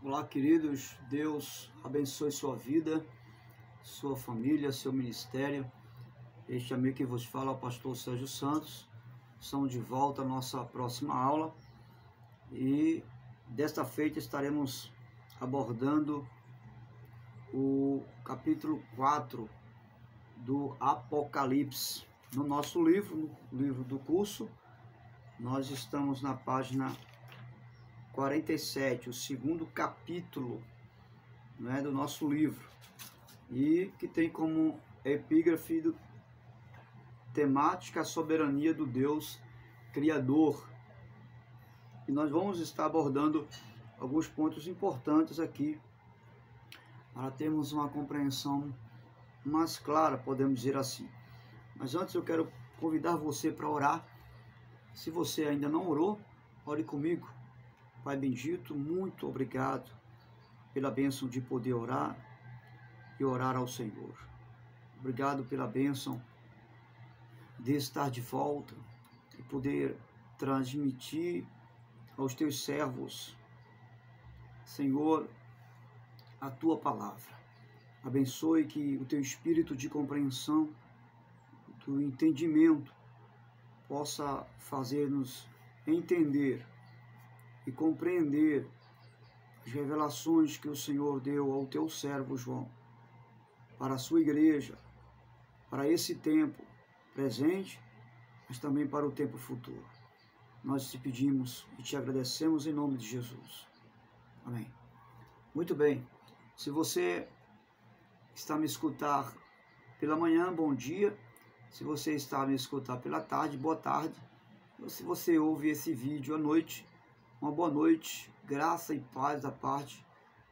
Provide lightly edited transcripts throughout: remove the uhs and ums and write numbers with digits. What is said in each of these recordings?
Olá, queridos. Deus abençoe sua vida, sua família, seu ministério. Este amigo que vos fala é o pastor Sérgio Santos. Estamos de volta à nossa próxima aula e desta feita estaremos abordando o capítulo 4 do Apocalipse. No nosso livro, no livro do curso, nós estamos na página 47, o segundo capítulo, né, do nosso livro, e que tem como epígrafe temática a soberania do Deus Criador. E nós vamos estar abordando alguns pontos importantes aqui para termos uma compreensão mais clara, podemos dizer assim. Mas antes eu quero convidar você para orar. Se você ainda não orou, ore comigo. Pai bendito, muito obrigado pela bênção de poder orar e orar ao Senhor. Obrigado pela bênção de estar de volta e poder transmitir aos teus servos, Senhor, a tua palavra. Abençoe que o teu espírito de compreensão, do entendimento, possa fazer-nos entender e compreender as revelações que o Senhor deu ao teu servo João, para a sua igreja, para esse tempo presente, mas também para o tempo futuro. Nós te pedimos e te agradecemos em nome de Jesus. Amém. Muito bem. Se você está me escutar pela manhã, bom dia. Se você está me escutar pela tarde, boa tarde. Ou se você ouve esse vídeo à noite, uma boa noite, graça e paz da parte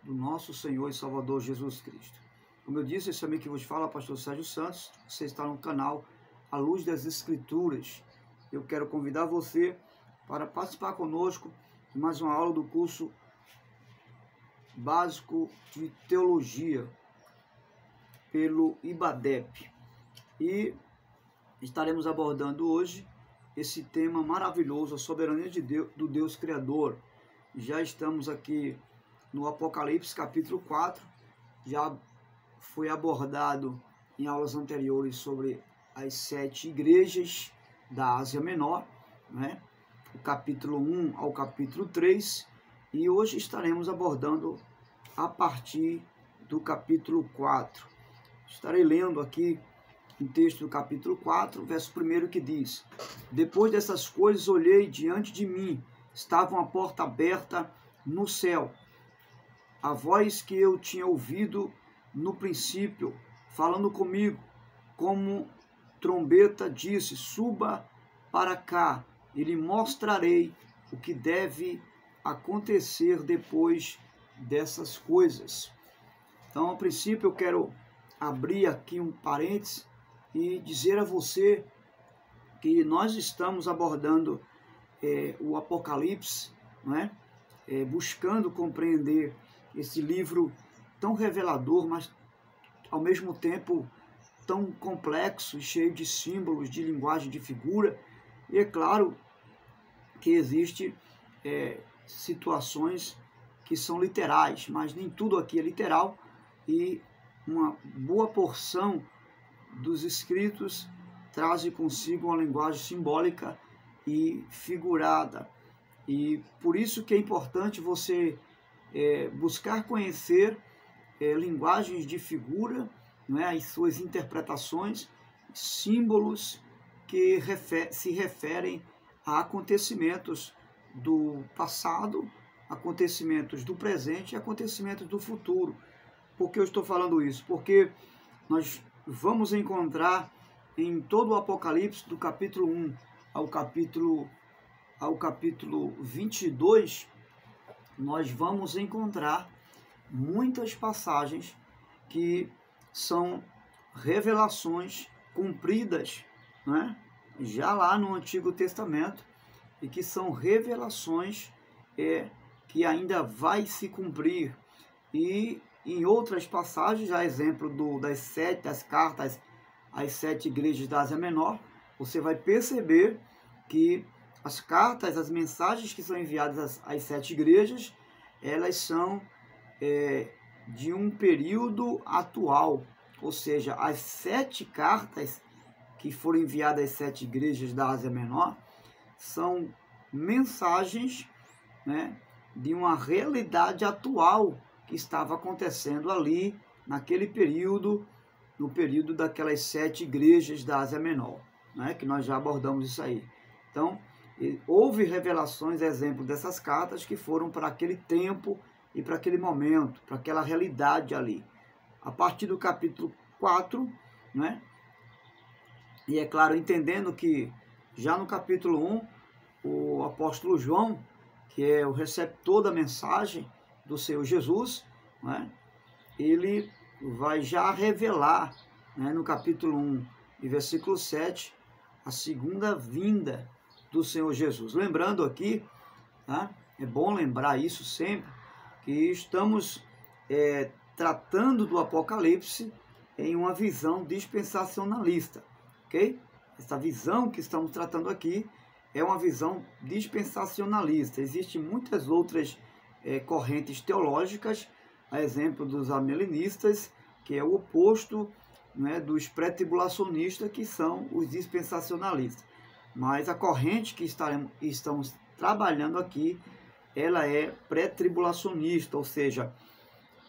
do nosso Senhor e Salvador Jesus Cristo. Como eu disse, esse amigo que vos fala, pastor Sérgio Santos, você está no canal A Luz das Escrituras. Eu quero convidar você para participar conosco de mais uma aula do curso básico de teologia pelo IBADEP. E estaremos abordando hoje esse tema maravilhoso, a soberania de Deus, do Deus Criador. Já estamos aqui no Apocalipse capítulo 4, já foi abordado em aulas anteriores sobre as 7 igrejas da Ásia Menor, né? O capítulo 1 ao capítulo 3, e hoje estaremos abordando a partir do capítulo 4. Estarei lendo aqui um texto do capítulo 4, verso 1, que diz: Depois dessas coisas olhei, diante de mim estava uma porta aberta no céu. A voz que eu tinha ouvido no princípio, falando comigo, como trombeta, disse: Suba para cá, e lhe mostrarei o que deve acontecer depois dessas coisas. Então, a princípio, eu quero abrir aqui um parênteses e dizer a você que nós estamos abordando o Apocalipse, não é? Buscando compreender esse livro tão revelador, mas ao mesmo tempo tão complexo e cheio de símbolos, de linguagem, de figura. E é claro que existe situações que são literais, mas nem tudo aqui é literal, e uma boa porção dos escritos traz consigo uma linguagem simbólica e figurada. E por isso que é importante você buscar conhecer linguagens de figura, né, as suas interpretações, símbolos que se referem a acontecimentos do passado, acontecimentos do presente e acontecimentos do futuro. Por que eu estou falando isso? Porque nós vamos encontrar em todo o Apocalipse, do capítulo 1 ao capítulo 22, nós vamos encontrar muitas passagens que são revelações cumpridas, né, já lá no Antigo Testamento, e que são revelações que ainda vai se cumprir. E em outras passagens, a exemplo das cartas às 7 igrejas da Ásia Menor, você vai perceber que as cartas, as mensagens que são enviadas às 7 igrejas, elas são de um período atual, ou seja, as 7 cartas que foram enviadas às 7 igrejas da Ásia Menor são mensagens, né, de uma realidade atual que estava acontecendo ali naquele período, no período daquelas 7 igrejas da Ásia Menor, né, que nós já abordamos isso aí. Então, houve revelações, exemplo dessas cartas que foram para aquele tempo e para aquele momento, para aquela realidade ali. A partir do capítulo 4, né? E é claro, entendendo que já no capítulo 1, o apóstolo João, que é o receptor da mensagem do Senhor Jesus, né? Ele vai já revelar, né, no capítulo 1 e versículo 7, a segunda vinda do Senhor Jesus. Lembrando aqui, tá? É bom lembrar isso sempre, que estamos tratando do Apocalipse em uma visão dispensacionalista, ok? Essa visão que estamos tratando aqui é uma visão dispensacionalista. Existem muitas outras correntes teológicas, a exemplo dos amilenistas, que é o oposto, né, dos pré-tribulacionistas, que são os dispensacionalistas. Mas a corrente que estamos trabalhando aqui, ela é pré-tribulacionista, ou seja,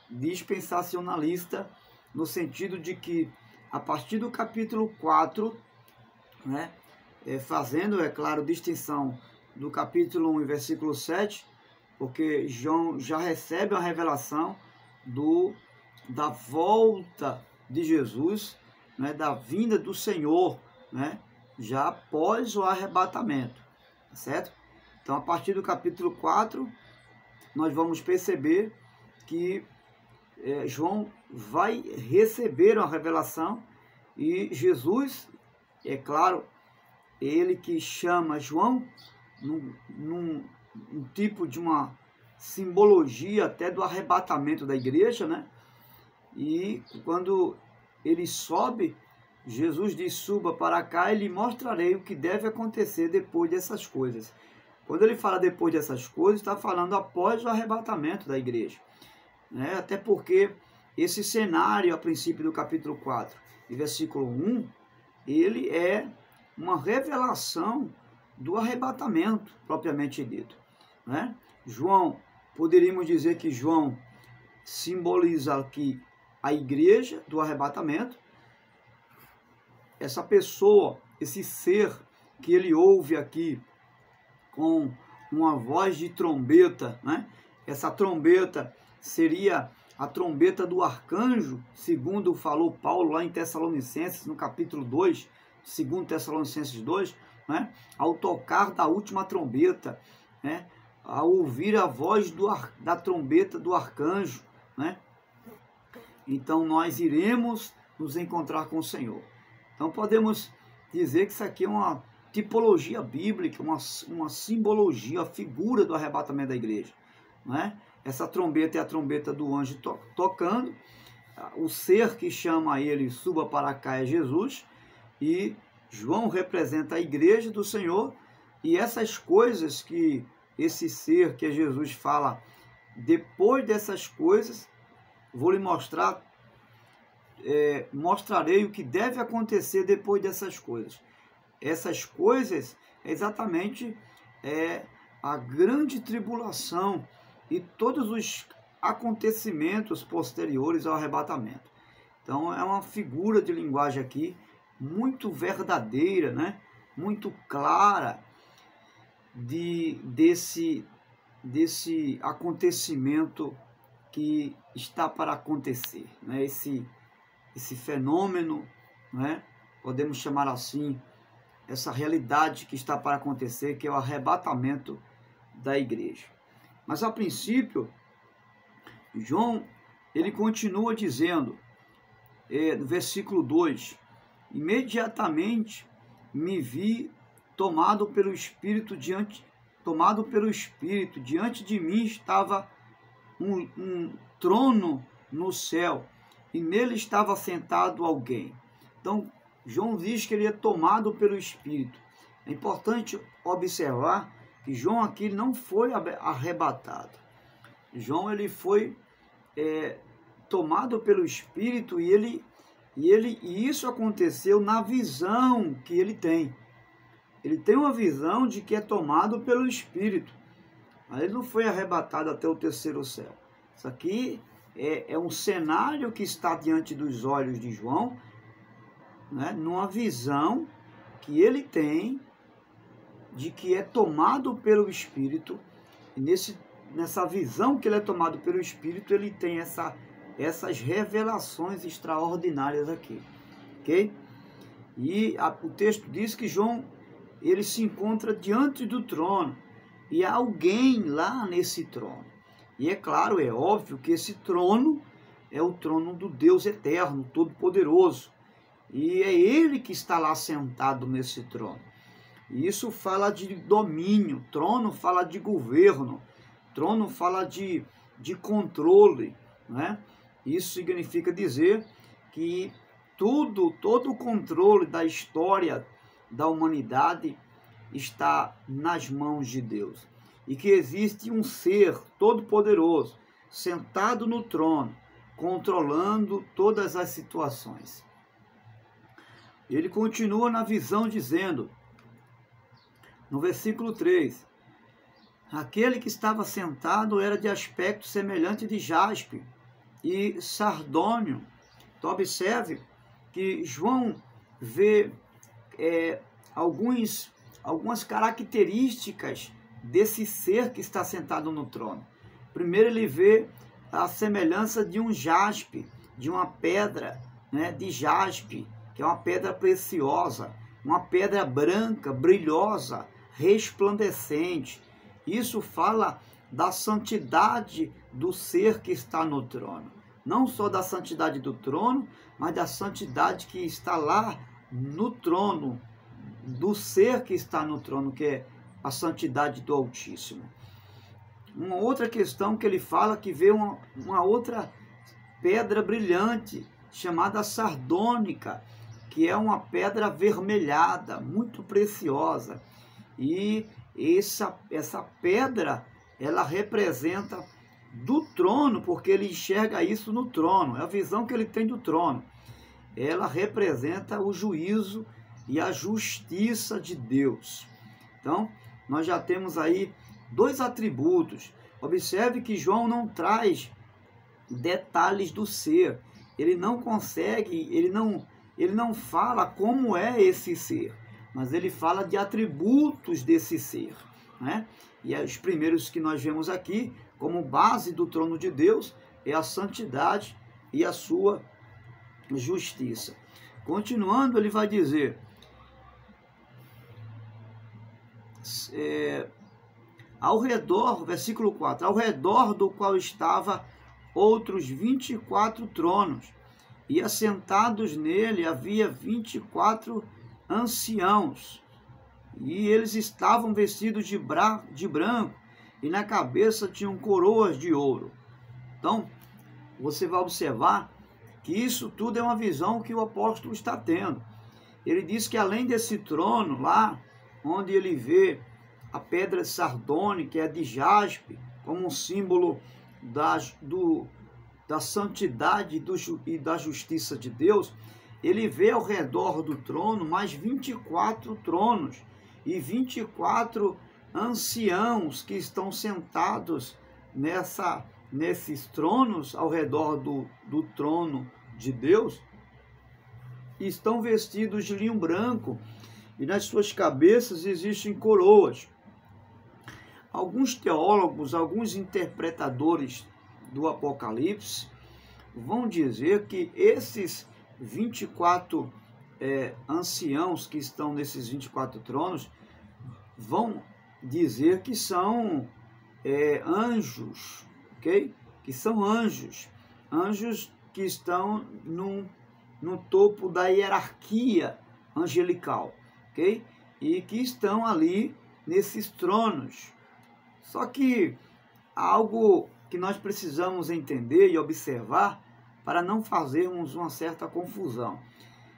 dispensacionalista, no sentido de que, a partir do capítulo 4, né, fazendo, é claro, distinção do capítulo 1 e versículo 7, porque João já recebe a revelação da volta de Jesus, né, da vinda do Senhor, né, já após o arrebatamento, certo? Então, a partir do capítulo 4, nós vamos perceber que João vai receber uma revelação e Jesus, é claro, ele que chama João num tipo de uma simbologia até do arrebatamento da igreja, né? E quando ele sobe, Jesus diz: suba para cá e lhe mostrarei o que deve acontecer depois dessas coisas. Quando ele fala depois dessas coisas, está falando após o arrebatamento da igreja, né? Até porque esse cenário, a princípio do capítulo 4 e versículo 1, ele é uma revelação do arrebatamento, propriamente dito, né? João, poderíamos dizer que João simboliza aqui a igreja do arrebatamento, essa pessoa, esse ser que ele ouve aqui com uma voz de trombeta, né? Essa trombeta seria a trombeta do arcanjo, segundo falou Paulo lá em Tessalonicenses, no capítulo 2, segundo Tessalonicenses 2, né? Ao tocar da última trombeta, né? Ao ouvir a voz da trombeta do arcanjo, né? Então nós iremos nos encontrar com o Senhor. Então podemos dizer que isso aqui é uma tipologia bíblica, uma simbologia, a figura do arrebatamento da igreja, né? Essa trombeta é a trombeta do anjo tocando, o ser que chama ele suba para cá é Jesus, e João representa a igreja do Senhor, e essas coisas que esse ser que é Jesus fala, depois dessas coisas, vou lhe mostrar, mostrarei o que deve acontecer depois dessas coisas. Essas coisas é exatamente a grande tribulação e todos os acontecimentos posteriores ao arrebatamento. Então é uma figura de linguagem aqui muito verdadeira, né? Muito clara desse acontecimento que está para acontecer, né? Esse fenômeno, né? Podemos chamar assim, essa realidade que está para acontecer, que é o arrebatamento da igreja. Mas a princípio, João, ele continua dizendo, no versículo 2, imediatamente me vi tomado pelo Espírito, diante de mim estava um trono no céu, e nele estava sentado alguém. Então, João diz que ele é tomado pelo Espírito. É importante observar que João aqui não foi arrebatado. João ele foi tomado pelo Espírito, e isso aconteceu na visão que ele tem. Ele tem uma visão de que é tomado pelo Espírito. Ele não foi arrebatado até o terceiro céu. Isso aqui é um cenário que está diante dos olhos de João, né, numa visão que ele tem de que é tomado pelo Espírito. E nessa visão que ele é tomado pelo Espírito, ele tem essas revelações extraordinárias aqui. Ok? E o texto diz que João, ele se encontra diante do trono. E há alguém lá nesse trono. E é claro, é óbvio que esse trono é o trono do Deus eterno, todo-poderoso. E é ele que está lá sentado nesse trono. E isso fala de domínio, trono fala de governo, trono fala de controle, né? Isso significa dizer que todo o controle da história da humanidade está nas mãos de Deus. E que existe um ser todo-poderoso, sentado no trono, controlando todas as situações. Ele continua na visão dizendo, no versículo 3, aquele que estava sentado era de aspecto semelhante de jaspe e sardônio. Então observe que João vê algumas características desse ser que está sentado no trono. Primeiro ele vê a semelhança de um jaspe, de uma pedra, né, de jaspe, que é uma pedra preciosa, uma pedra branca, brilhosa, resplandecente. Isso fala da santidade do ser que está no trono. Não só da santidade do trono, mas da santidade que está lá no trono, do ser que está no trono, que é a santidade do Altíssimo. Uma outra questão que ele fala, que vê uma outra pedra brilhante, chamada sardônica, que é uma pedra avermelhada, muito preciosa. E essa pedra, ela representa do trono, porque ele enxerga isso no trono, é a visão que ele tem do trono. Ela representa o juízo e a justiça de Deus. Então, nós já temos aí dois atributos. Observe que João não traz detalhes do ser. Ele não consegue, ele não fala como é esse ser, mas ele fala de atributos desse ser, né? E os primeiros que nós vemos aqui, como base do trono de Deus, é a santidade e a sua justiça. Continuando, ele vai dizer, ao redor, versículo 4, ao redor do qual estava outros 24 tronos, e assentados nele havia 24 anciãos, e eles estavam vestidos de branco, e na cabeça tinham coroas de ouro. Então, você vai observar que isso tudo é uma visão que o apóstolo está tendo. Ele diz que além desse trono lá, onde ele vê a pedra sardônica, que é de jaspe, como um símbolo da santidade e da justiça de Deus, ele vê ao redor do trono mais 24 tronos e 24 anciãos que estão sentados nesses tronos ao redor do trono de Deus, e estão vestidos de linho branco, e nas suas cabeças existem coroas. Alguns teólogos, alguns interpretadores do Apocalipse vão dizer que esses 24 anciãos que estão nesses 24 tronos vão dizer que são anjos, ok? Que são anjos que estão no topo da hierarquia angelical, ok? E que estão ali nesses tronos. Só que algo que nós precisamos entender e observar para não fazermos uma certa confusão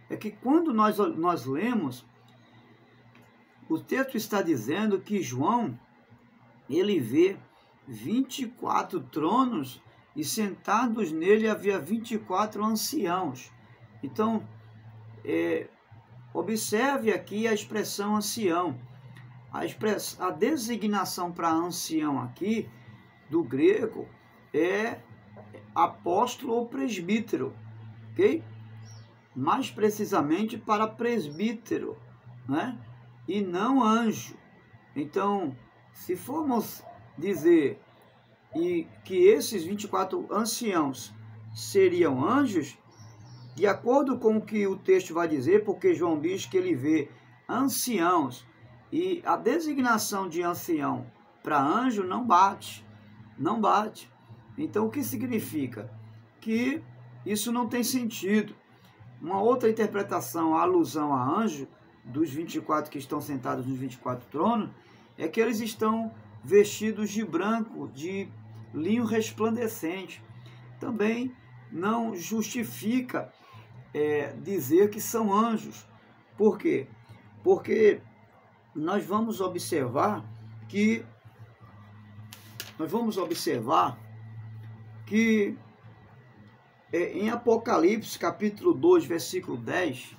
é que quando nós lemos, o texto está dizendo que João, ele vê 24 tronos e sentados nele havia 24 anciãos. Então, observe aqui a expressão ancião. A designação para ancião aqui, do grego, é apóstolo ou presbítero, ok? Mais precisamente para presbítero, né? E não anjo. Então, se formos dizer que esses 24 anciãos seriam anjos, de acordo com o que o texto vai dizer, porque João diz que ele vê anciãos, e a designação de ancião para anjo não bate. Não bate. Então, o que significa? Que isso não tem sentido. Uma outra interpretação, a alusão a anjo, dos 24 que estão sentados nos 24 tronos, é que eles estão vestidos de branco, de linho resplandecente. Também não justifica dizer que são anjos. Por quê? Porque nós vamos observar que em Apocalipse capítulo 2, versículo 10,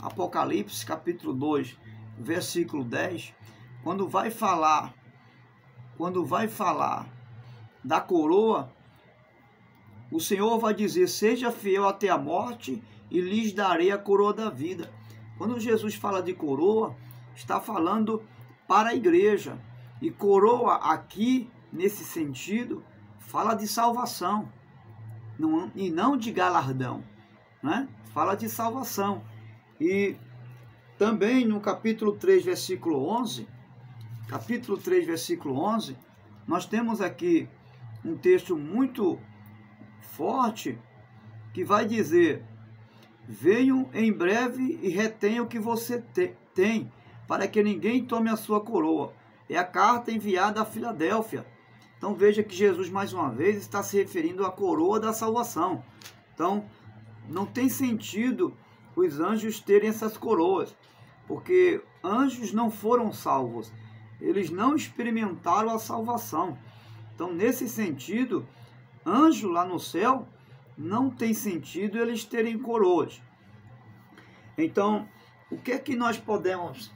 Apocalipse capítulo 2, versículo 10, quando vai falar da coroa, o Senhor vai dizer: seja fiel até a morte e lhes darei a coroa da vida. Quando Jesus fala de coroa, está falando para a igreja. E coroa aqui, nesse sentido, fala de salvação, e não de galardão, né? Fala de salvação. E também no capítulo 3, versículo 11, nós temos aqui um texto muito forte que vai dizer: venham em breve e retenham o que você tem, para que ninguém tome a sua coroa. É a carta enviada a Filadélfia. Então veja que Jesus, mais uma vez, está se referindo à coroa da salvação. Então, não tem sentido os anjos terem essas coroas, porque anjos não foram salvos, eles não experimentaram a salvação. Então, nesse sentido, anjo lá no céu, não tem sentido eles terem coroas. Então, o que é que nós podemos,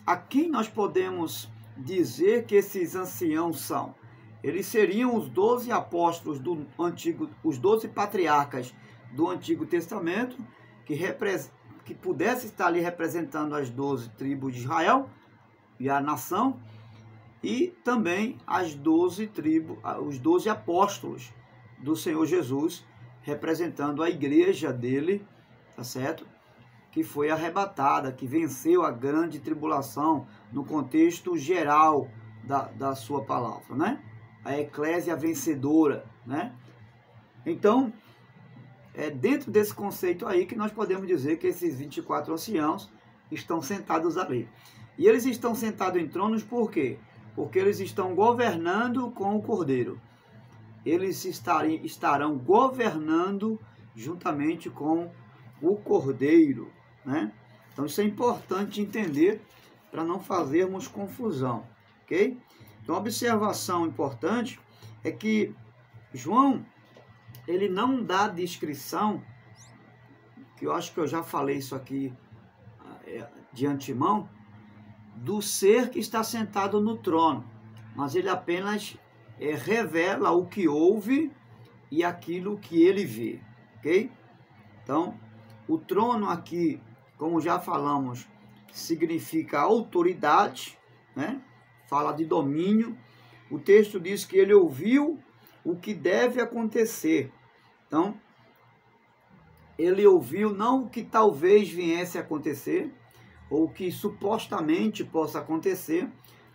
a quem nós podemos dizer que esses anciãos são? Eles seriam os 12 apóstolos do antigo, os 12 patriarcas do Antigo Testamento, que pudesse estar ali representando as 12 tribos de Israel e a nação, e também as 12 tribos, os 12 apóstolos do Senhor Jesus, representando a igreja dele, tá certo? Que foi arrebatada, que venceu a grande tribulação no contexto geral da sua palavra, né? A eclésia vencedora, né? Então, é dentro desse conceito aí que nós podemos dizer que esses 24 anciãos estão sentados ali. E eles estão sentados em tronos por quê? Porque eles estão governando com o Cordeiro. Eles estarão governando juntamente com o Cordeiro, né? Então isso é importante entender para não fazermos confusão, ok? Então, a observação importante é que João, ele não dá descrição, que eu acho que eu já falei isso aqui de antemão, do ser que está sentado no trono, mas ele apenas revela o que houve e aquilo que ele vê, ok? Então, o trono aqui, como já falamos, significa autoridade, né? Fala de domínio. O texto diz que ele ouviu o que deve acontecer. Então, ele ouviu não o que talvez viesse a acontecer, ou o que supostamente possa acontecer,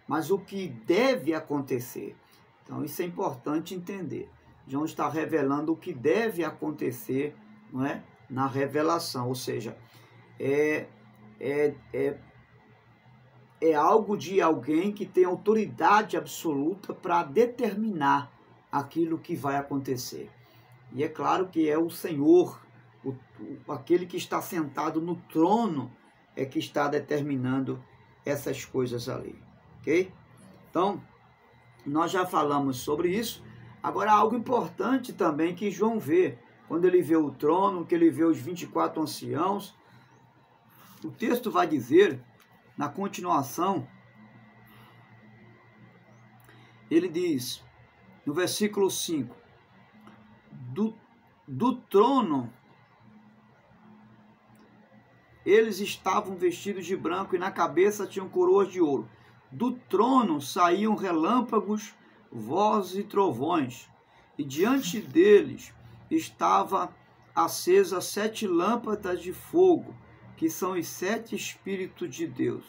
mas o que deve acontecer. Então, isso é importante entender. João está revelando o que deve acontecer, não é? Na revelação, ou seja, é algo de alguém que tem autoridade absoluta para determinar aquilo que vai acontecer. E é claro que é o Senhor, aquele que está sentado no trono, é que está determinando essas coisas ali, ok? Então, nós já falamos sobre isso. Agora, algo importante também que João vê, quando ele vê o trono, que ele vê os 24 anciãos, o texto vai dizer, na continuação, ele diz, no versículo 5, do trono, eles estavam vestidos de branco e na cabeça tinham coroas de ouro. Do trono saíam relâmpagos, vozes e trovões, e diante deles estava acesa 7 lâmpadas de fogo, que são os 7 Espíritos de Deus.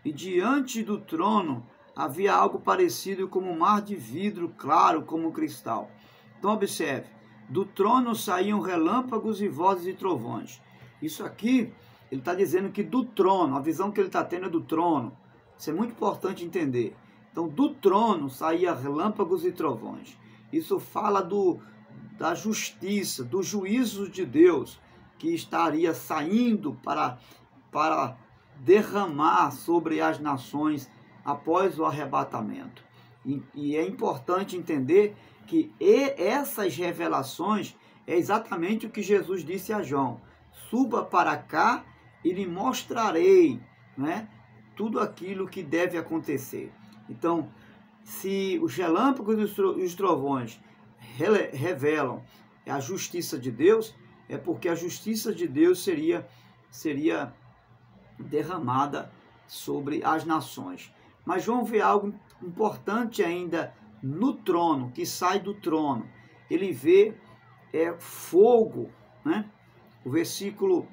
E diante do trono havia algo parecido como um mar de vidro claro como cristal. Então observe, do trono saíam relâmpagos e vozes e trovões. Isso aqui, ele está dizendo que do trono, a visão que ele está tendo é do trono. Isso é muito importante entender. Então, do trono saía relâmpagos e trovões. Isso fala da justiça, do juízo de Deus, que estaria saindo para derramar sobre as nações após o arrebatamento. E é importante entender que essas revelações é exatamente o que Jesus disse a João. Suba para cá e lhe mostrarei, né, tudo aquilo que deve acontecer. Então, se os relâmpagos e os trovões revelam a justiça de Deus, é porque a justiça de Deus seria derramada sobre as nações. Mas João vê algo importante ainda no trono, que sai do trono. Ele vê fogo, né? O versículo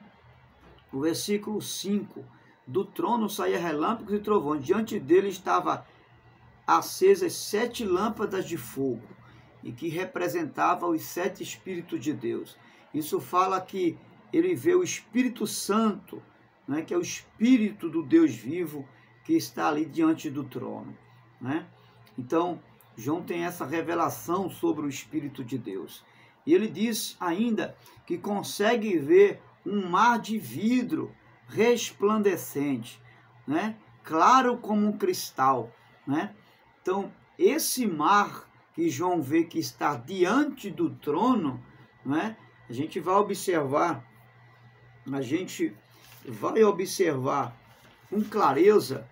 5, do trono saía relâmpagos e trovões, diante dele estava acesas 7 lâmpadas de fogo, e que representava os 7 Espíritos de Deus. Isso fala que ele vê o Espírito Santo, né, que é o Espírito do Deus vivo, que está ali diante do trono, né? Então, João tem essa revelação sobre o Espírito de Deus. E ele diz ainda que consegue ver um mar de vidro resplandecente, né? Claro como um cristal, né? Então, esse mar que João vê que está diante do trono, né? A gente vai observar com clareza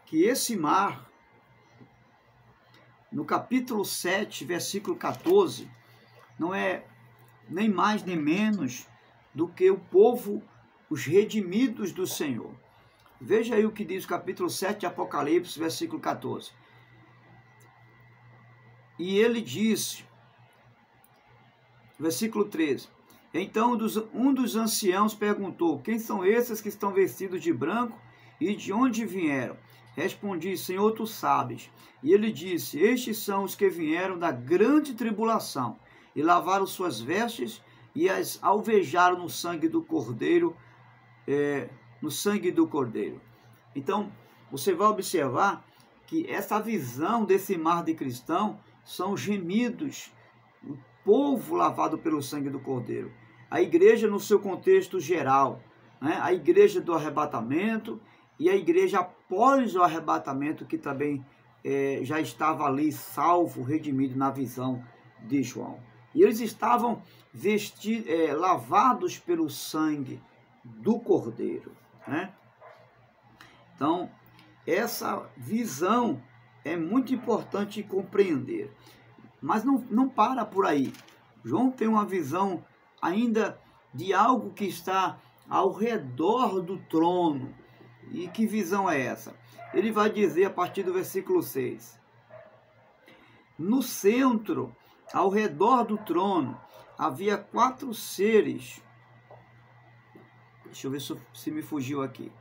que esse mar, no capítulo 7, versículo 14, não é nem mais nem menos do que o povo, os redimidos do Senhor. Veja aí o que diz o capítulo 7 de Apocalipse, versículo 14. E ele disse, versículo 13, então um dos anciãos perguntou, quem são esses que estão vestidos de branco e de onde vieram? Respondi, Senhor, tu sabes. E ele disse, estes são os que vieram da grande tribulação e lavaram suas vestes e as alvejaram no sangue do Cordeiro, Então, você vai observar que essa visão desse mar de cristão são gemidos, o povo lavado pelo sangue do Cordeiro. A igreja no seu contexto geral, né? A igreja do arrebatamento e a igreja após o arrebatamento, que também já estava ali salvo, redimido na visão de João. E eles estavam lavados pelo sangue do Cordeiro, né? Então, essa visão é muito importante compreender. Mas não para por aí. João tem uma visão ainda de algo que está ao redor do trono. E que visão é essa? Ele vai dizer a partir do versículo 6. No centro, ao redor do trono, havia 4 seres. Deixa eu ver se me fugiu aqui.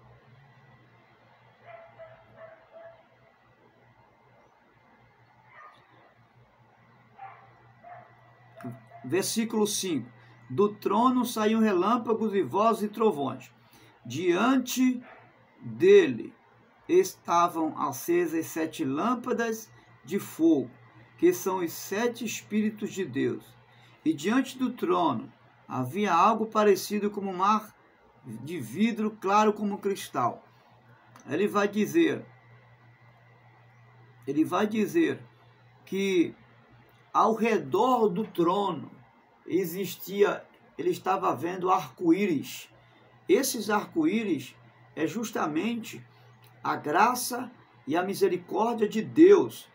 Versículo 5. Do trono saíam relâmpagos e vozes e trovões. Diante dele estavam acesas 7 lâmpadas de fogo, que são os 7 Espíritos de Deus. E diante do trono havia algo parecido como um mar de vidro claro como cristal. Ele vai dizer que ao redor do trono ele estava vendo arco-íris. Esses arco-íris é justamente a graça e a misericórdia de Deus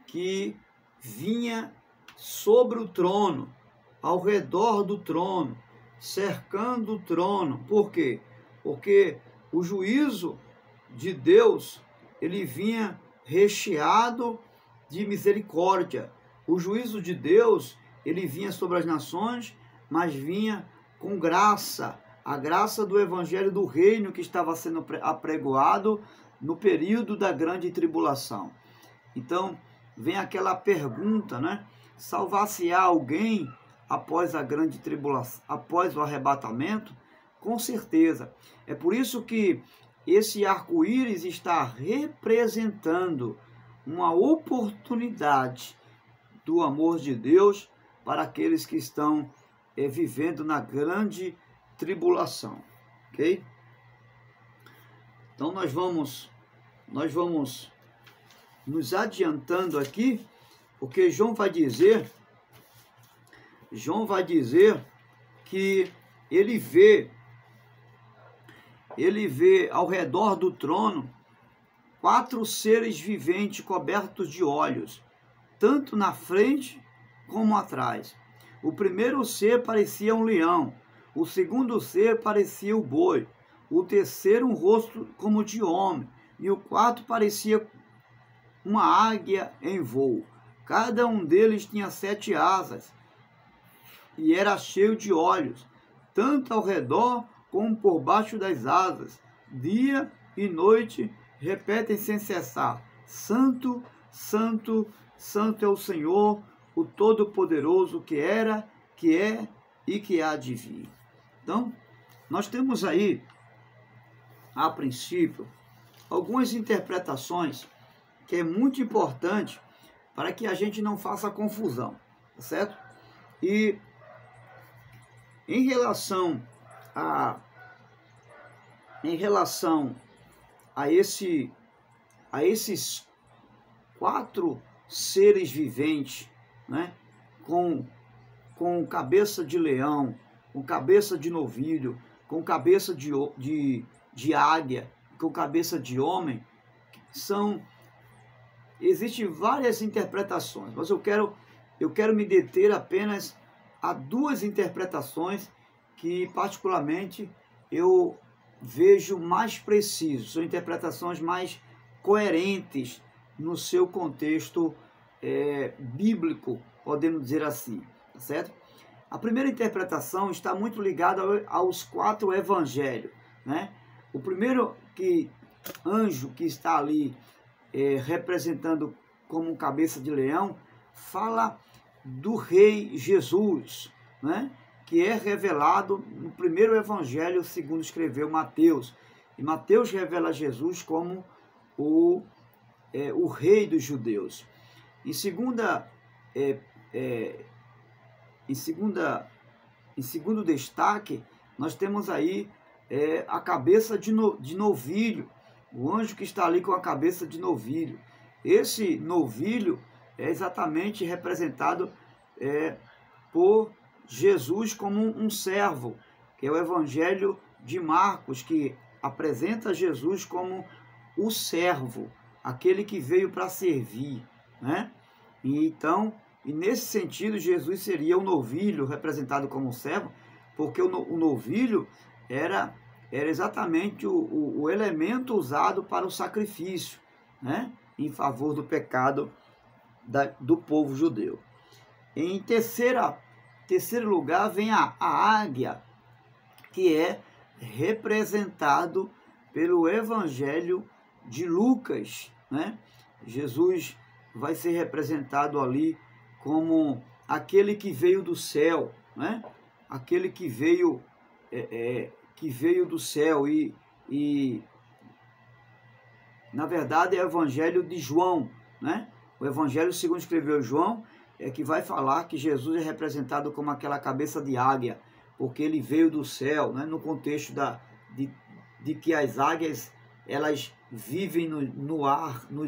que vinha sobre o trono, ao redor do trono, cercando o trono. Por quê? Porque o juízo de Deus, ele vinha recheado de misericórdia. O juízo de Deus, ele vinha sobre as nações, mas vinha com graça, a graça do evangelho do reino que estava sendo apregoado no período da grande tribulação. Então, vem aquela pergunta, né? Salvar-se-á alguém após a grande tribulação, após o arrebatamento? Com certeza. É por isso que esse arco-íris está representando uma oportunidade do amor de Deus para aqueles que estão vivendo na grande tribulação, ok? Então nós vamos nos adiantando aqui, porque João vai dizer que ele vê ao redor do trono 4 seres viventes cobertos de olhos, tanto na frente como atrás. O primeiro ser parecia um leão, o segundo ser parecia o boi, o terceiro um rosto como de homem, e o quarto parecia uma águia em voo. Cada um deles tinha 7 asas e era cheio de olhos, tanto ao redor como por baixo das asas. Dia e noite repetem sem cessar: Santo, Santo, Santo é o Senhor, o Todo-Poderoso, que era, que é e que há de vir. Então, nós temos aí, a princípio, algumas interpretações que é muito importante para que a gente não faça confusão, tá certo? E em relação a esses 4 seres viventes, né, com cabeça de leão, com cabeça de novilho, com cabeça de águia, com cabeça de homem, existem várias interpretações, mas eu quero me deter apenas a 2 interpretações que particularmente eu vejo mais precisas, são interpretações mais coerentes no seu contexto bíblico, podemos dizer assim, tá certo? A primeira interpretação está muito ligada aos 4 evangelhos, né? O primeiro anjo que está ali representando como cabeça de leão, fala do rei Jesus, né? Que é revelado no primeiro evangelho segundo escreveu Mateus. E Mateus revela Jesus como o rei dos judeus. Em segundo destaque, nós temos aí a cabeça de novilho, o anjo que está ali com a cabeça de novilho. Esse novilho é exatamente representado por Jesus como um servo, que é o Evangelho de Marcos, que apresenta Jesus como o servo, aquele que veio para servir, né? E nesse sentido, Jesus seria o novilho representado como servo, porque o novilho era exatamente o elemento usado para o sacrifício, né? Em favor do pecado do povo judeu. Em terceiro lugar vem a águia, que é representado pelo Evangelho de Lucas, né? Jesus vai ser representado ali como aquele que veio do céu, né? Aquele que veio do céu e na verdade é o Evangelho de João, né? O Evangelho segundo escreveu João que vai falar que Jesus é representado como aquela cabeça de águia, porque ele veio do céu, né? No contexto de que as águias elas vivem no ar, no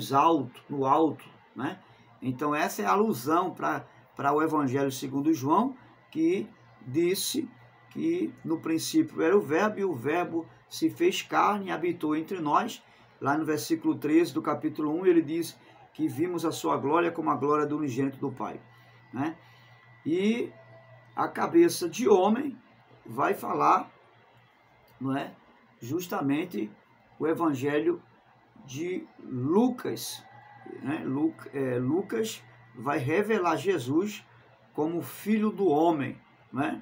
alto, né? Então essa é a alusão para para o Evangelho segundo João, que disse que no princípio era o Verbo, e o Verbo se fez carne e habitou entre nós. Lá no versículo 13 do capítulo 1, ele diz que vimos a sua glória como a glória do unigênito do Pai, né? E a cabeça de homem vai falar, não é, justamente o Evangelho de Lucas, né? Lucas vai revelar Jesus como filho do homem, né?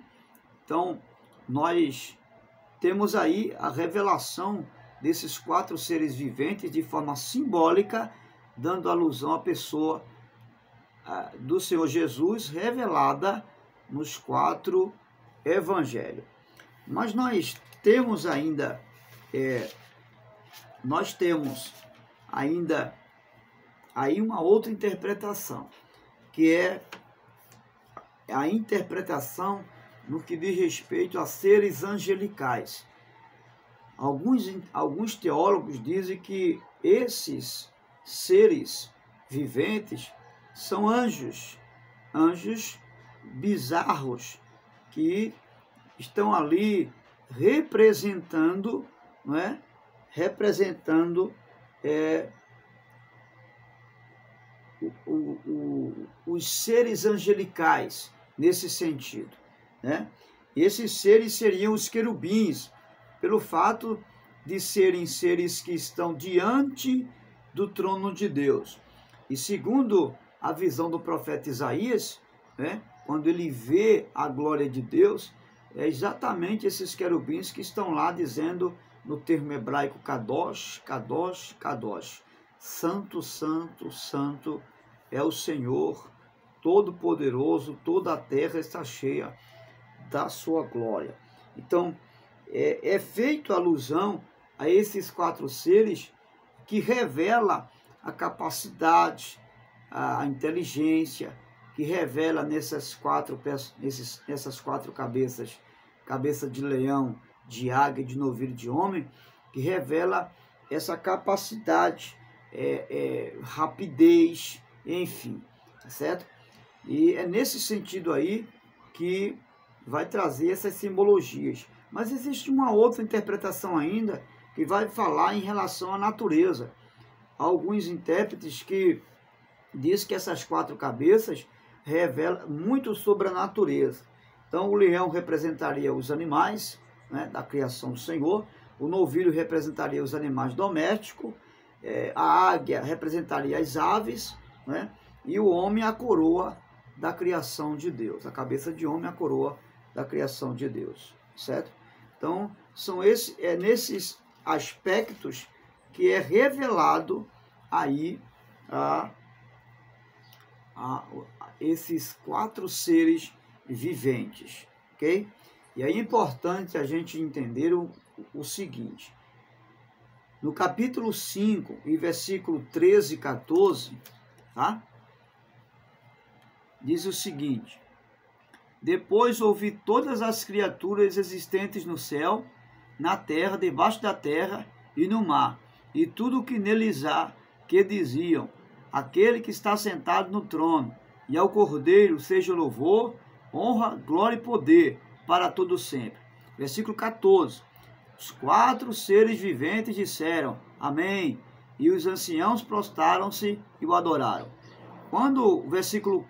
Então, nós temos aí a revelação desses 4 seres viventes de forma simbólica, dando alusão à pessoa do Senhor Jesus, revelada nos 4 evangelhos. Mas nós temos ainda aí uma outra interpretação, que é a interpretação no que diz respeito a seres angelicais. Alguns teólogos dizem que esses seres viventes são anjos bizarros, que estão ali representando, não é? Os seres angelicais, nesse sentido, né? Esses seres seriam os querubins, pelo fato de serem seres que estão diante do trono de Deus. E segundo a visão do profeta Isaías, né, quando ele vê a glória de Deus, é exatamente esses querubins que estão lá dizendo, no termo hebraico, Kadosh, Kadosh, Kadosh. Santo, santo, santo é o Senhor Todo-Poderoso, toda a terra está cheia da sua glória. Então, é feito alusão a esses 4 seres que revela a capacidade, a inteligência, que revela nessas 4 cabeças, cabeça de leão, de águia, de novilho, de homem, que revela essa capacidade, rapidez, enfim, tá certo? E é nesse sentido aí que vai trazer essas simbologias. Mas existe uma outra interpretação ainda, que vai falar em relação à natureza. Há alguns intérpretes que diz que essas 4 cabeças revelam muito sobre a natureza. Então, o leão representaria os animais, né, da criação do Senhor, o novilho representaria os animais domésticos, a águia representaria as aves, né, e o homem a coroa da criação de Deus. A cabeça de homem a coroa da criação de Deus, certo? Então, são nesses aspectos que é revelado aí esses 4 seres viventes, ok? E aí é importante a gente entender o seguinte: no capítulo 5, e versículo 13 e 14, tá? Diz o seguinte: depois ouvi todas as criaturas existentes no céu, na terra, debaixo da terra e no mar, e tudo o que neles há, que diziam: aquele que está sentado no trono, e ao Cordeiro seja louvor, honra, glória e poder, para todo sempre. Versículo 14. Os 4 seres viventes disseram: amém, e os anciãos prostraram-se e o adoraram. Quando o versículo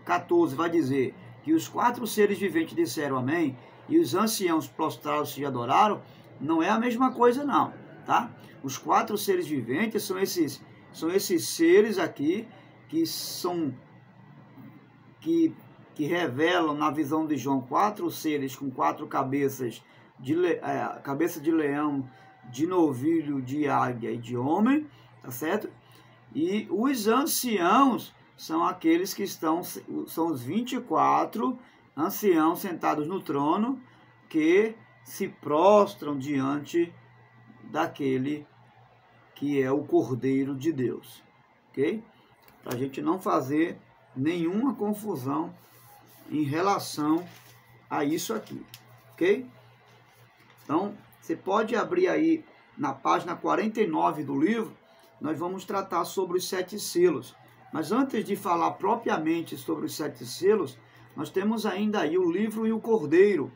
14 vai dizer que os 4 seres viventes disseram amém, e os anciãos prostraram-se e adoraram, não é a mesma coisa não, tá? Os 4 seres viventes são esses seres aqui que revelam na visão de João 4 seres com 4 cabeças, cabeça de leão, de novilho, de águia e de homem, tá certo? E os anciãos são aqueles que são os 24 anciãos sentados no trono, que se prostram diante daquele que é o Cordeiro de Deus, ok? Para a gente não fazer nenhuma confusão em relação a isso aqui, ok? Então, você pode abrir aí na página 49 do livro, nós vamos tratar sobre os 7 selos. Mas antes de falar propriamente sobre os 7 selos, nós temos ainda aí o livro e o cordeiro.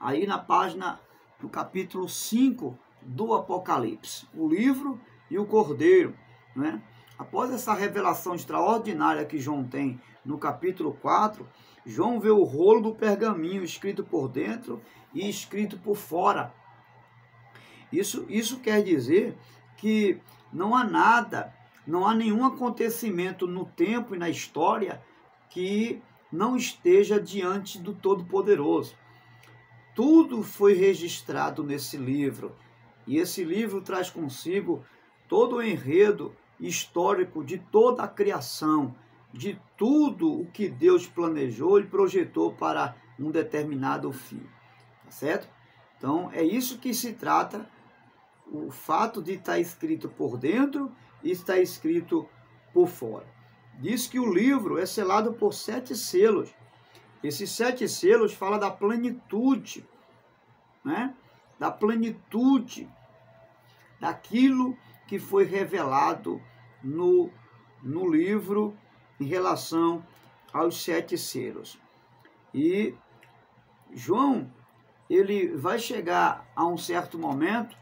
Aí na página, no capítulo 5 do Apocalipse. O livro e o cordeiro, né? Após essa revelação extraordinária que João tem no capítulo 4, João vê o rolo do pergaminho escrito por dentro e escrito por fora. Isso quer dizer que não há nada, não há nenhum acontecimento no tempo e na história que não esteja diante do Todo-Poderoso. Tudo foi registrado nesse livro, e esse livro traz consigo todo o enredo histórico de toda a criação, de tudo o que Deus planejou e projetou para um determinado fim, tá certo? Então é isso que se trata, o fato de estar escrito por dentro e estar escrito por fora. Diz que o livro é selado por 7 selos. Esses 7 selos falam da plenitude, né? Da plenitude daquilo que foi revelado no livro em relação aos 7 selos. E João, ele vai chegar a um certo momento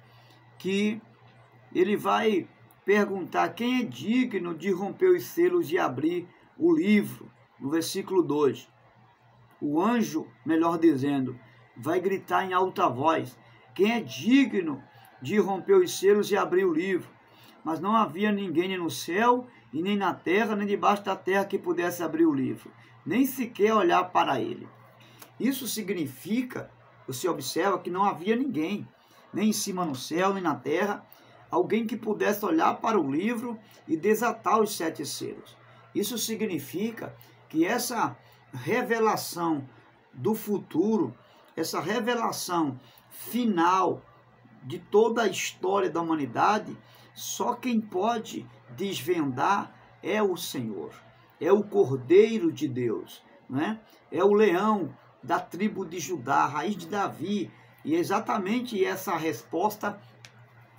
que ele vai perguntar quem é digno de romper os selos e abrir o livro. No versículo 2, o anjo, melhor dizendo, vai gritar em alta voz: quem é digno de romper os selos e abrir o livro? Mas não havia ninguém nem no céu, e nem na terra, nem debaixo da terra que pudesse abrir o livro, nem sequer olhar para ele. Isso significa, você observa, que não havia ninguém, nem em cima no céu, nem na terra, alguém que pudesse olhar para o livro e desatar os 7 selos. Isso significa que essa revelação do futuro, essa revelação final de toda a história da humanidade, só quem pode desvendar é o Senhor, é o Cordeiro de Deus, né? É o leão da tribo de Judá, a raiz de Davi, e é exatamente essa resposta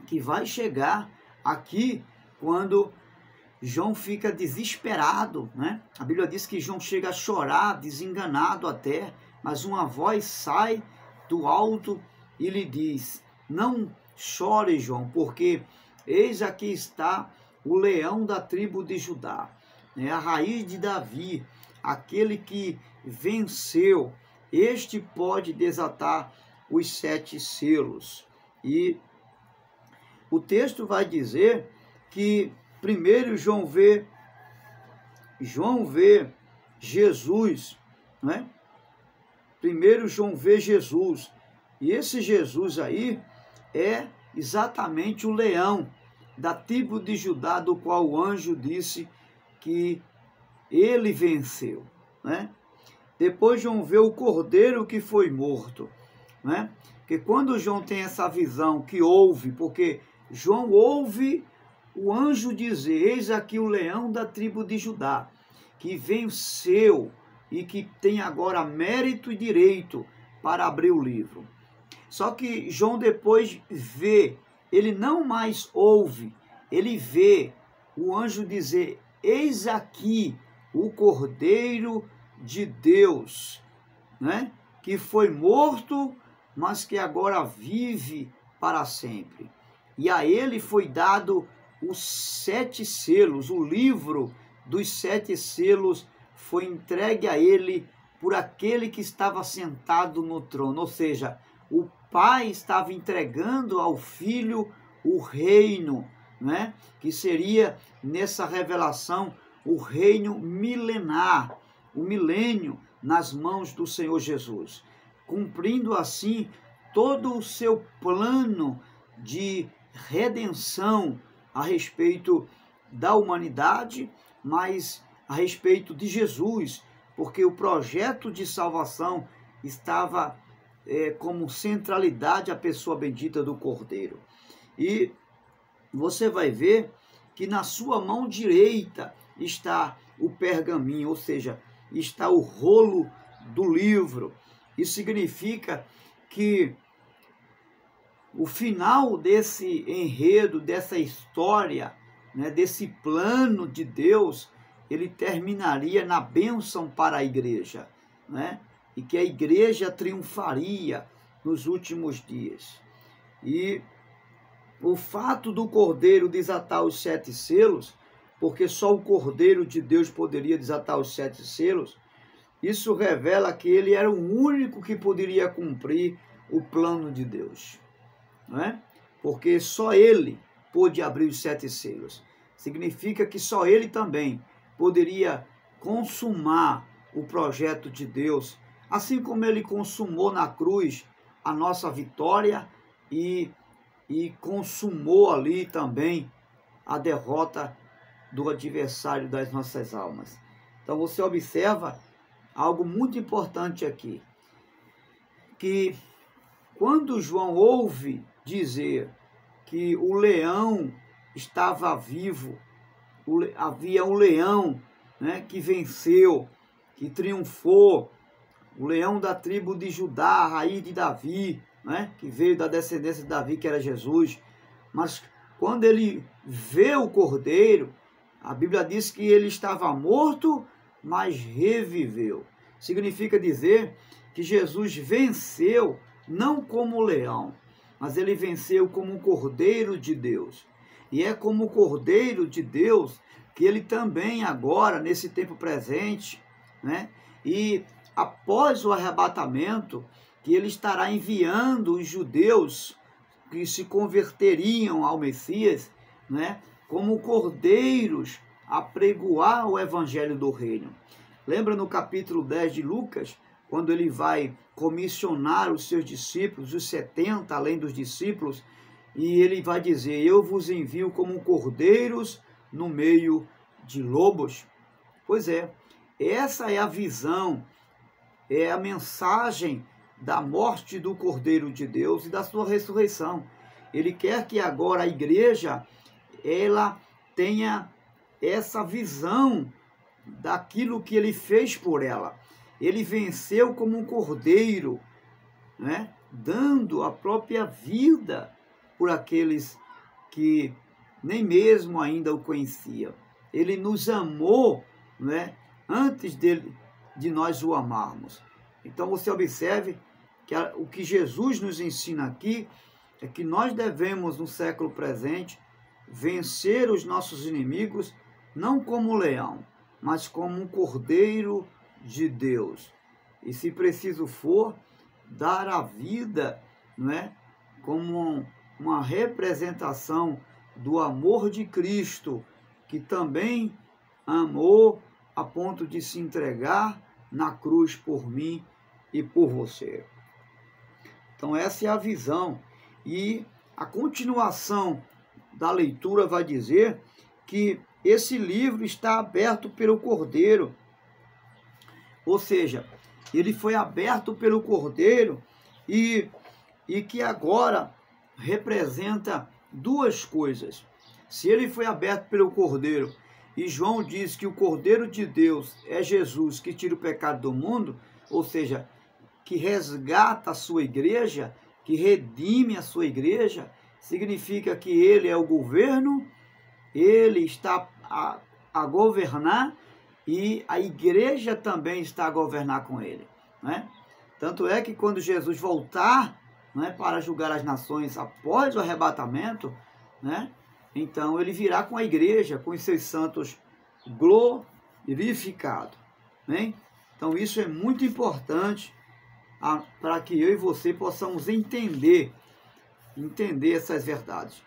que vai chegar aqui quando João fica desesperado, né? A Bíblia diz que João chega a chorar, desenganado até, mas uma voz sai do alto e lhe diz: não chore, João, porque eis aqui está o leão da tribo de Judá, né? A raiz de Davi, aquele que venceu. Este pode desatar os 7 selos. E o texto vai dizer que primeiro João vê Jesus, né? Primeiro João vê Jesus, e esse Jesus aí é exatamente o leão da tribo de Judá, do qual o anjo disse que ele venceu, né? Depois João vê o cordeiro que foi morto, né? Porque quando João tem essa visão que ouve, porque João ouve o anjo dizer: eis aqui o leão da tribo de Judá, que venceu e que tem agora mérito e direito para abrir o livro. Só que João depois vê, ele não mais ouve, ele vê o anjo dizer: eis aqui o Cordeiro de Deus, né? Que foi morto, mas que agora vive para sempre. E a ele foi dado os 7 selos, o livro dos 7 selos foi entregue a ele por aquele que estava sentado no trono. Ou seja, o Pai estava entregando ao Filho o reino, né? Que seria, nessa revelação, o reino milenar, o milênio nas mãos do Senhor Jesus, cumprindo assim todo o seu plano de redenção a respeito da humanidade, mas a respeito de Jesus, porque o projeto de salvação estava como centralidade a pessoa bendita do Cordeiro. E você vai ver que na sua mão direita está o pergaminho, ou seja, está o rolo do livro. Isso significa que o final desse enredo, dessa história né, desse plano de Deus, ele terminaria na bênção para a igreja, né? E que a igreja triunfaria nos últimos dias. E o fato do Cordeiro desatar os 7 selos, porque só o Cordeiro de Deus poderia desatar os 7 selos, isso revela que ele era o único que poderia cumprir o plano de Deus, não é? Porque só ele pôde abrir os 7 selos. Significa que só ele também poderia consumar o projeto de Deus, assim como ele consumou na cruz a nossa vitória e consumou ali também a derrota do adversário das nossas almas. Então você observa algo muito importante aqui, que quando João ouve dizer que o leão estava vivo, havia um leão, né, que venceu, que triunfou, o leão da tribo de Judá, a raiz de Davi, né, que veio da descendência de Davi, que era Jesus. Mas quando ele vê o cordeiro, a Bíblia diz que ele estava morto, mas reviveu. Significa dizer que Jesus venceu não como leão, mas ele venceu como o Cordeiro de Deus. E é como o Cordeiro de Deus que ele também agora, nesse tempo presente, né, e após o arrebatamento, que ele estará enviando os judeus que se converteriam ao Messias, né, como cordeiros a pregoar o evangelho do reino. Lembra no capítulo 10 de Lucas, quando ele vai comissionar os seus discípulos, os 70 além dos discípulos, e ele vai dizer: eu vos envio como cordeiros no meio de lobos. Pois é, essa é a visão, é a mensagem da morte do Cordeiro de Deus e da sua ressurreição. Ele quer que agora a igreja ela tenha essa visão daquilo que ele fez por ela. Ele venceu como um cordeiro, né, dando a própria vida por aqueles que nem mesmo ainda o conheciam. Ele nos amou, né, antes de nós o amarmos. Então você observe que o que Jesus nos ensina aqui é que nós devemos, no século presente, vencer os nossos inimigos não como leão, mas como um cordeiro de Deus. E se preciso for, dar a vida, não é, como uma representação do amor de Cristo, que também amou a ponto de se entregar na cruz por mim e por você. Então essa é a visão. E a continuação da leitura vai dizer que esse livro está aberto pelo Cordeiro. Ou seja, ele foi aberto pelo Cordeiro e que agora representa duas coisas. Se ele foi aberto pelo Cordeiro e João diz que o Cordeiro de Deus é Jesus que tira o pecado do mundo, ou seja, que resgata a sua igreja, que redime a sua igreja, significa que ele é o governo, ele está a governar e a igreja também está a governar com ele, né? Tanto é que quando Jesus voltar, né, para julgar as nações após o arrebatamento, né, então ele virá com a igreja, com os seus santos glorificados, né? Então isso é muito importante para que eu e você possamos entender essas verdades.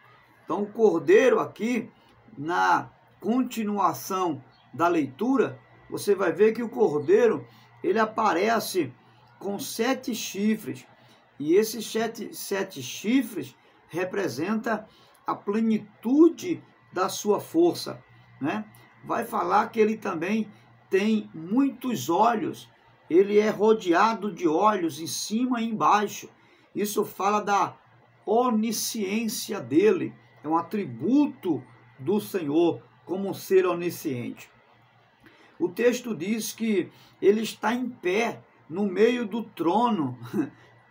Então o Cordeiro aqui, na continuação da leitura, você vai ver que o Cordeiro, ele aparece com 7 chifres, e esses 7 chifres representa a plenitude da sua força, né? Vai falar que ele também tem muitos olhos, ele é rodeado de olhos em cima e embaixo. Isso fala da onisciência dele, é um atributo do Senhor como um ser onisciente. O texto diz que ele está em pé no meio do trono.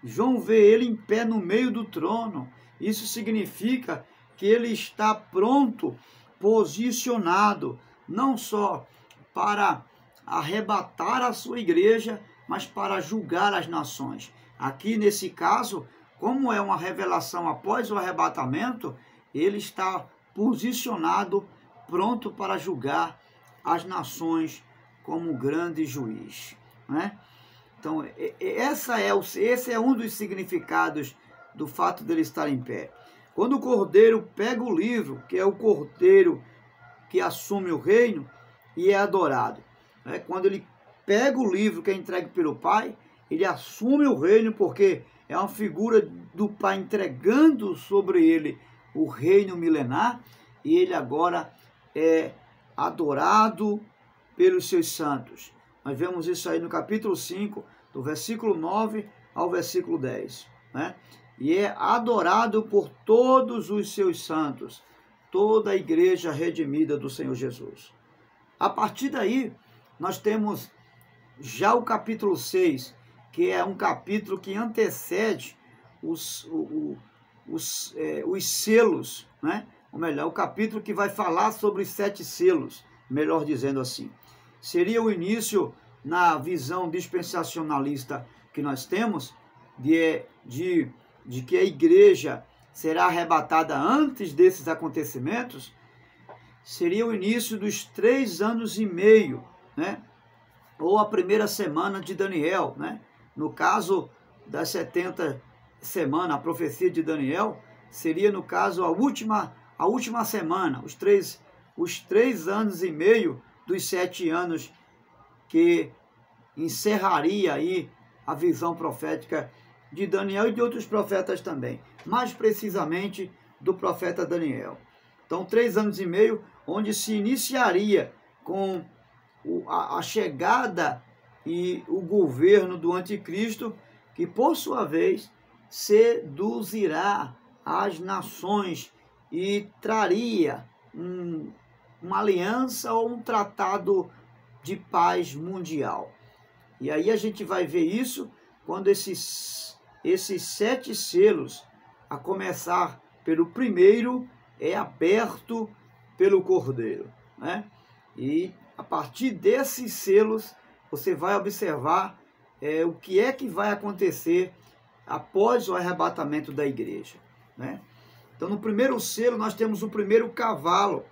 João vê ele em pé no meio do trono. Isso significa que ele está pronto posicionado não só para arrebatar a sua igreja, mas para julgar as nações. Aqui nesse caso, como é uma revelação após o arrebatamento, ele está posicionado, pronto para julgar as nações como grande juiz, né? Então, esse é um dos significados do fato dele estar em pé. Quando o cordeiro pega o livro, que é o cordeiro que assume o reino e é adorado, né? Quando ele pega o livro que é entregue pelo Pai, ele assume o reino, porque é uma figura do Pai entregando sobre ele o reino milenar, e ele agora é adorado pelos seus santos. Nós vemos isso aí no capítulo 5, do versículo 9 ao versículo 10, né? E é adorado por todos os seus santos, toda a igreja redimida do Senhor Jesus. A partir daí, nós temos já o capítulo 6, que é um capítulo que antecede os selos, né? Ou melhor, o capítulo que vai falar sobre os 7 selos, melhor dizendo assim. Seria o início, na visão dispensacionalista que nós temos, de que a igreja será arrebatada antes desses acontecimentos, seria o início dos 3 anos e meio, né? Ou a primeira semana de Daniel, né? No caso das 70 semanas, a profecia de Daniel seria, no caso, a última semana, os três anos e meio dos 7 anos que encerraria aí a visão profética de Daniel e de outros profetas também, mais precisamente do profeta Daniel. Então, 3 anos e meio, onde se iniciaria com a chegada e o governo do anticristo, que por sua vez seduzirá as nações e traria uma aliança ou um tratado de paz mundial. E aí a gente vai ver isso quando esses 7 selos, a começar pelo primeiro, é aberto pelo Cordeiro, né? E a partir desses selos, você vai observar o que é que vai acontecer após o arrebatamento da igreja, né? Então, no primeiro selo, nós temos o primeiro cavalo,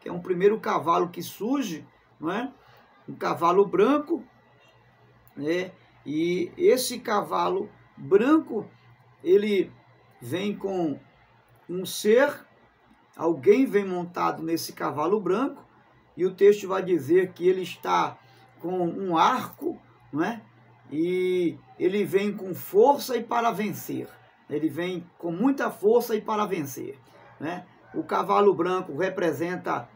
que é um primeiro cavalo que surge, não é? Um cavalo branco, né? E esse cavalo branco, ele vem com um ser, alguém vem montado nesse cavalo branco, e o texto vai dizer que ele está com um arco, não é? E ele vem com força e para vencer. Ele vem com muita força e para vencer, né? O cavalo branco representa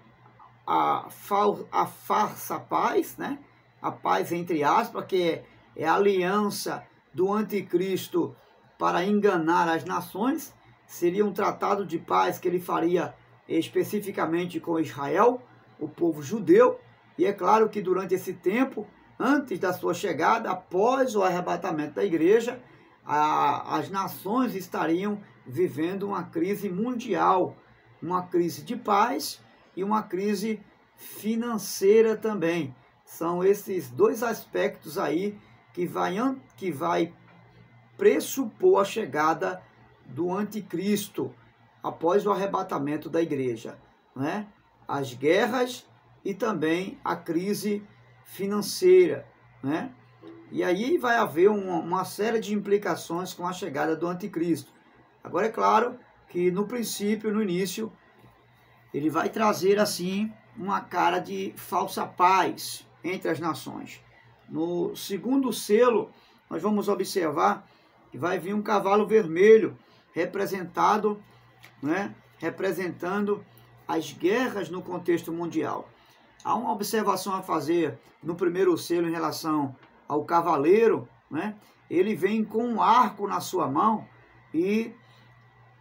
a farsa paz, né? A paz entre aspas, que é a aliança do anticristo para enganar as nações. Seria um tratado de paz que ele faria especificamente com Israel, o povo judeu. E é claro que durante esse tempo, antes da sua chegada, após o arrebatamento da igreja, as nações estariam vivendo uma crise mundial, uma crise de paz e uma crise financeira também. São esses 2 aspectos aí que vai pressupor a chegada do anticristo após o arrebatamento da igreja, né? As guerras e também a crise financeira, né? E aí vai haver uma série de implicações com a chegada do anticristo. Agora, é claro que no princípio, no início, ele vai trazer assim uma cara de falsa paz entre as nações. No segundo selo, nós vamos observar que vai vir um cavalo vermelho representando as guerras no contexto mundial. Há uma observação a fazer no primeiro selo em relação ao cavaleiro, né? Ele vem com um arco na sua mão, e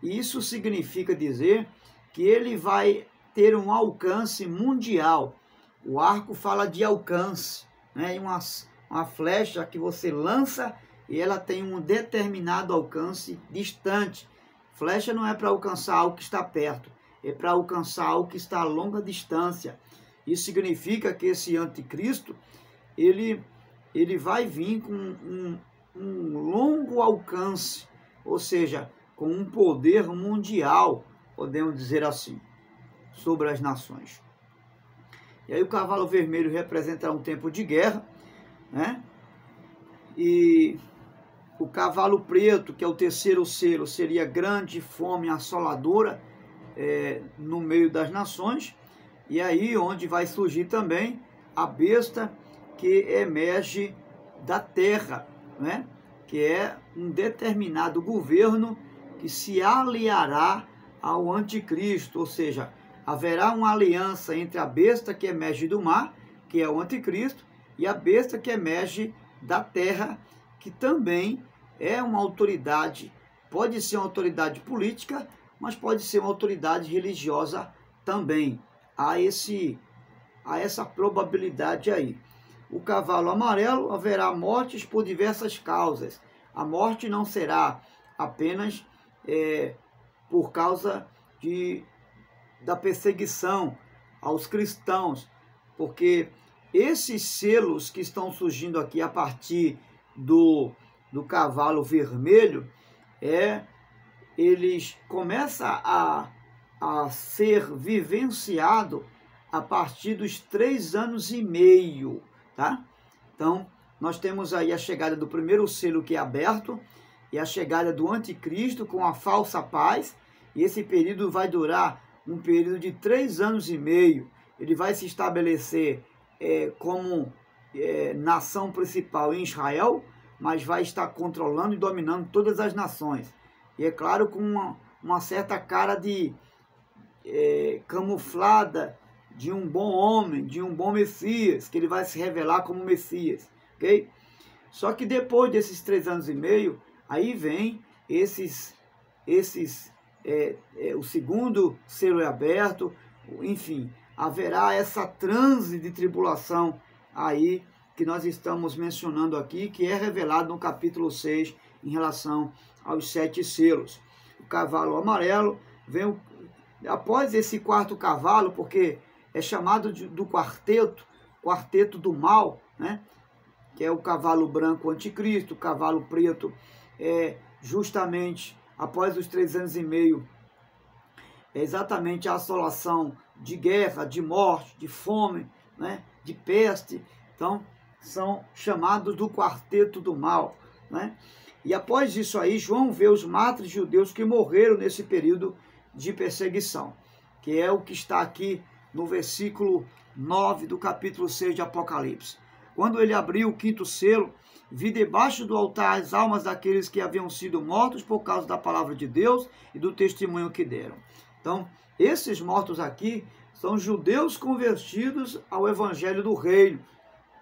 isso significa dizer que ele vai ter um alcance mundial. O arco fala de alcance, né? E uma flecha que você lança e ela tem um determinado alcance distante. Flecha não é para alcançar algo que está perto, é para alcançar algo que está a longa distância. Isso significa que esse anticristo, ele vai vir com um longo alcance, ou seja, com um poder mundial, podemos dizer assim, sobre as nações. E aí o cavalo vermelho representa um tempo de guerra, né? E o cavalo preto, que é o terceiro selo, seria grande fome assoladora no meio das nações. E aí onde vai surgir também a besta que emerge da terra, né? Que é um determinado governo que se aliará ao anticristo, ou seja, haverá uma aliança entre a besta que emerge do mar, que é o anticristo, e a besta que emerge da terra, que também é uma autoridade, pode ser uma autoridade política, mas pode ser uma autoridade religiosa também. Há essa probabilidade aí. O cavalo amarelo, haverá mortes por diversas causas. A morte não será apenas por causa da perseguição aos cristãos, porque esses selos que estão surgindo aqui a partir do cavalo vermelho, eles começam a ser vivenciado a partir dos 3 anos e meio, tá? Então, nós temos aí a chegada do primeiro selo que é aberto e a chegada do anticristo com a falsa paz, e esse período vai durar um período de 3 anos e meio. Ele vai se estabelecer como nação principal em Israel, mas vai estar controlando e dominando todas as nações. E é claro, com uma certa cara de camuflada de um bom homem, de um bom Messias, que ele vai se revelar como Messias, ok? Só que depois desses 3 anos e meio, aí vem o segundo selo é aberto, enfim, haverá essa transe de tribulação aí que nós estamos mencionando aqui, que é revelado no capítulo 6 em relação aos 7 selos. O cavalo amarelo vem após esse quarto cavalo, porque é chamado do quarteto do mal, né? Que é o cavalo branco anticristo, o cavalo preto justamente após os 3 anos e meio, é exatamente a assolação de guerra, de morte, de fome, né? De peste. Então, são chamados do quarteto do mal, né? E após isso aí, João vê os mártires judeus que morreram nesse período de perseguição, que é o que está aqui no versículo 9 do capítulo 6 de Apocalipse. Quando ele abriu o 5º selo, vi debaixo do altar as almas daqueles que haviam sido mortos por causa da palavra de Deus e do testemunho que deram. Então, esses mortos aqui são judeus convertidos ao evangelho do reino,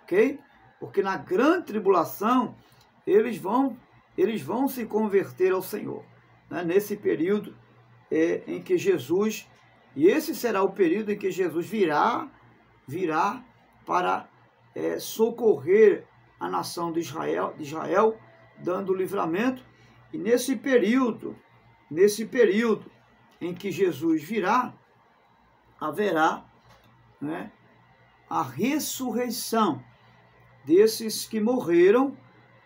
ok? Porque na grande tribulação, eles vão se converter ao Senhor, né? Nesse período em que Jesus, e esse será o período em que Jesus virá para socorrer a nação de Israel, dando livramento. E nesse período em que Jesus virá, haverá, né, a ressurreição desses que morreram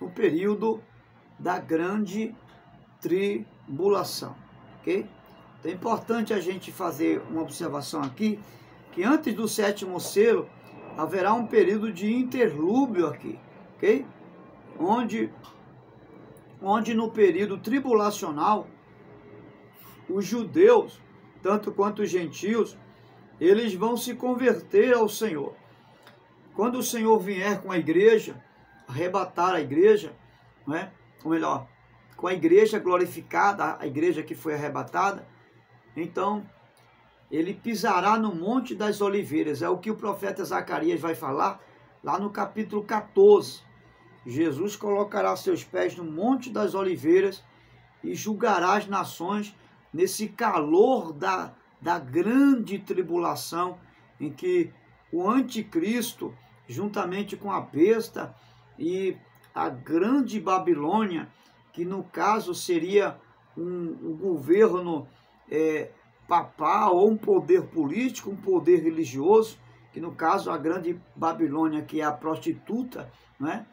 no período da grande tribulação, ok? Então é importante a gente fazer uma observação aqui, que antes do 7º selo, haverá um período de interlúbio aqui, ok? Onde no período tribulacional, os judeus, tanto quanto os gentios, eles vão se converter ao Senhor. Quando o Senhor vier com a igreja, arrebatar a igreja, né? Ou melhor, com a igreja glorificada, a igreja que foi arrebatada, então ele pisará no Monte das Oliveiras. É o que o profeta Zacarias vai falar lá no capítulo 14. Jesus colocará seus pés no Monte das Oliveiras e julgará as nações nesse calor da grande tribulação, em que o anticristo, juntamente com a besta e a grande Babilônia, que no caso seria um governo papal ou um poder político, um poder religioso, que no caso a grande Babilônia, que é a prostituta, né?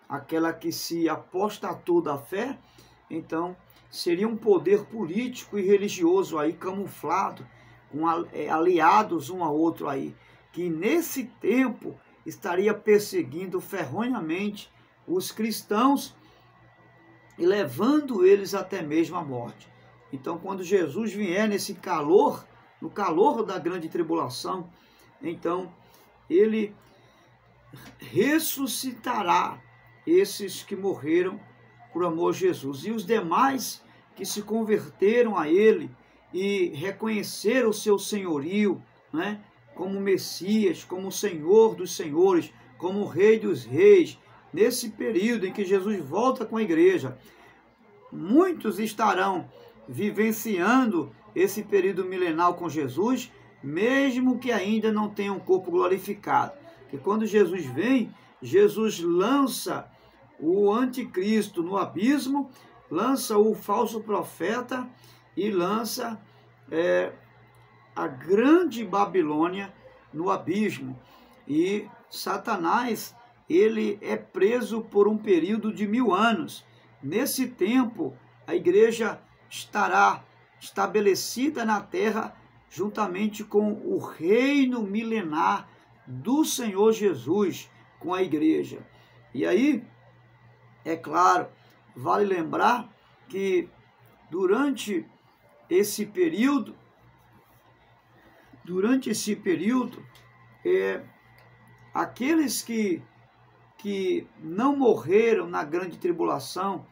Aquela que se apostatou da fé, então seria um poder político e religioso aí camuflado, com aliados um ao outro aí, que nesse tempo estaria perseguindo ferronhamente os cristãos e levando eles até mesmo à morte. Então, quando Jesus vier nesse calor, no calor da grande tribulação, então ele ressuscitará esses que morreram por amor a Jesus. E os demais que se converteram a ele e reconheceram o seu senhorio, né, como Messias, como Senhor dos senhores, como Rei dos reis, nesse período em que Jesus volta com a igreja, muitos estarão vivenciando esse período milenal com Jesus, mesmo que ainda não tenham um corpo glorificado. Porque quando Jesus vem, Jesus lança o anticristo no abismo, lança o falso profeta e lança a grande Babilônia no abismo. E Satanás, ele é preso por um período de 1000 anos. Nesse tempo, a igreja estará estabelecida na terra juntamente com o reino milenar do Senhor Jesus, com a igreja. E aí, é claro, vale lembrar que durante esse período, aqueles que não morreram na grande tribulação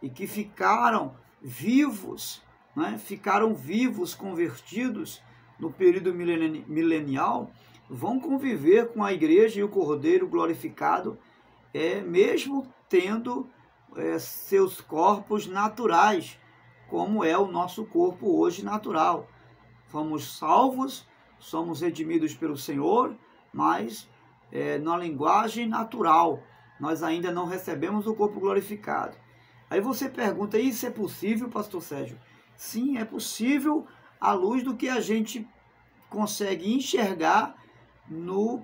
e que ficaram vivos, né, ficaram vivos, convertidos no período milenial, vão conviver com a igreja e o Cordeiro glorificado, mesmo tendo seus corpos naturais, como é o nosso corpo hoje natural. Fomos salvos, somos redimidos pelo Senhor, mas na linguagem natural, nós ainda não recebemos o corpo glorificado. Aí você pergunta, isso é possível, pastor Sérgio? Sim, é possível à luz do que a gente consegue enxergar no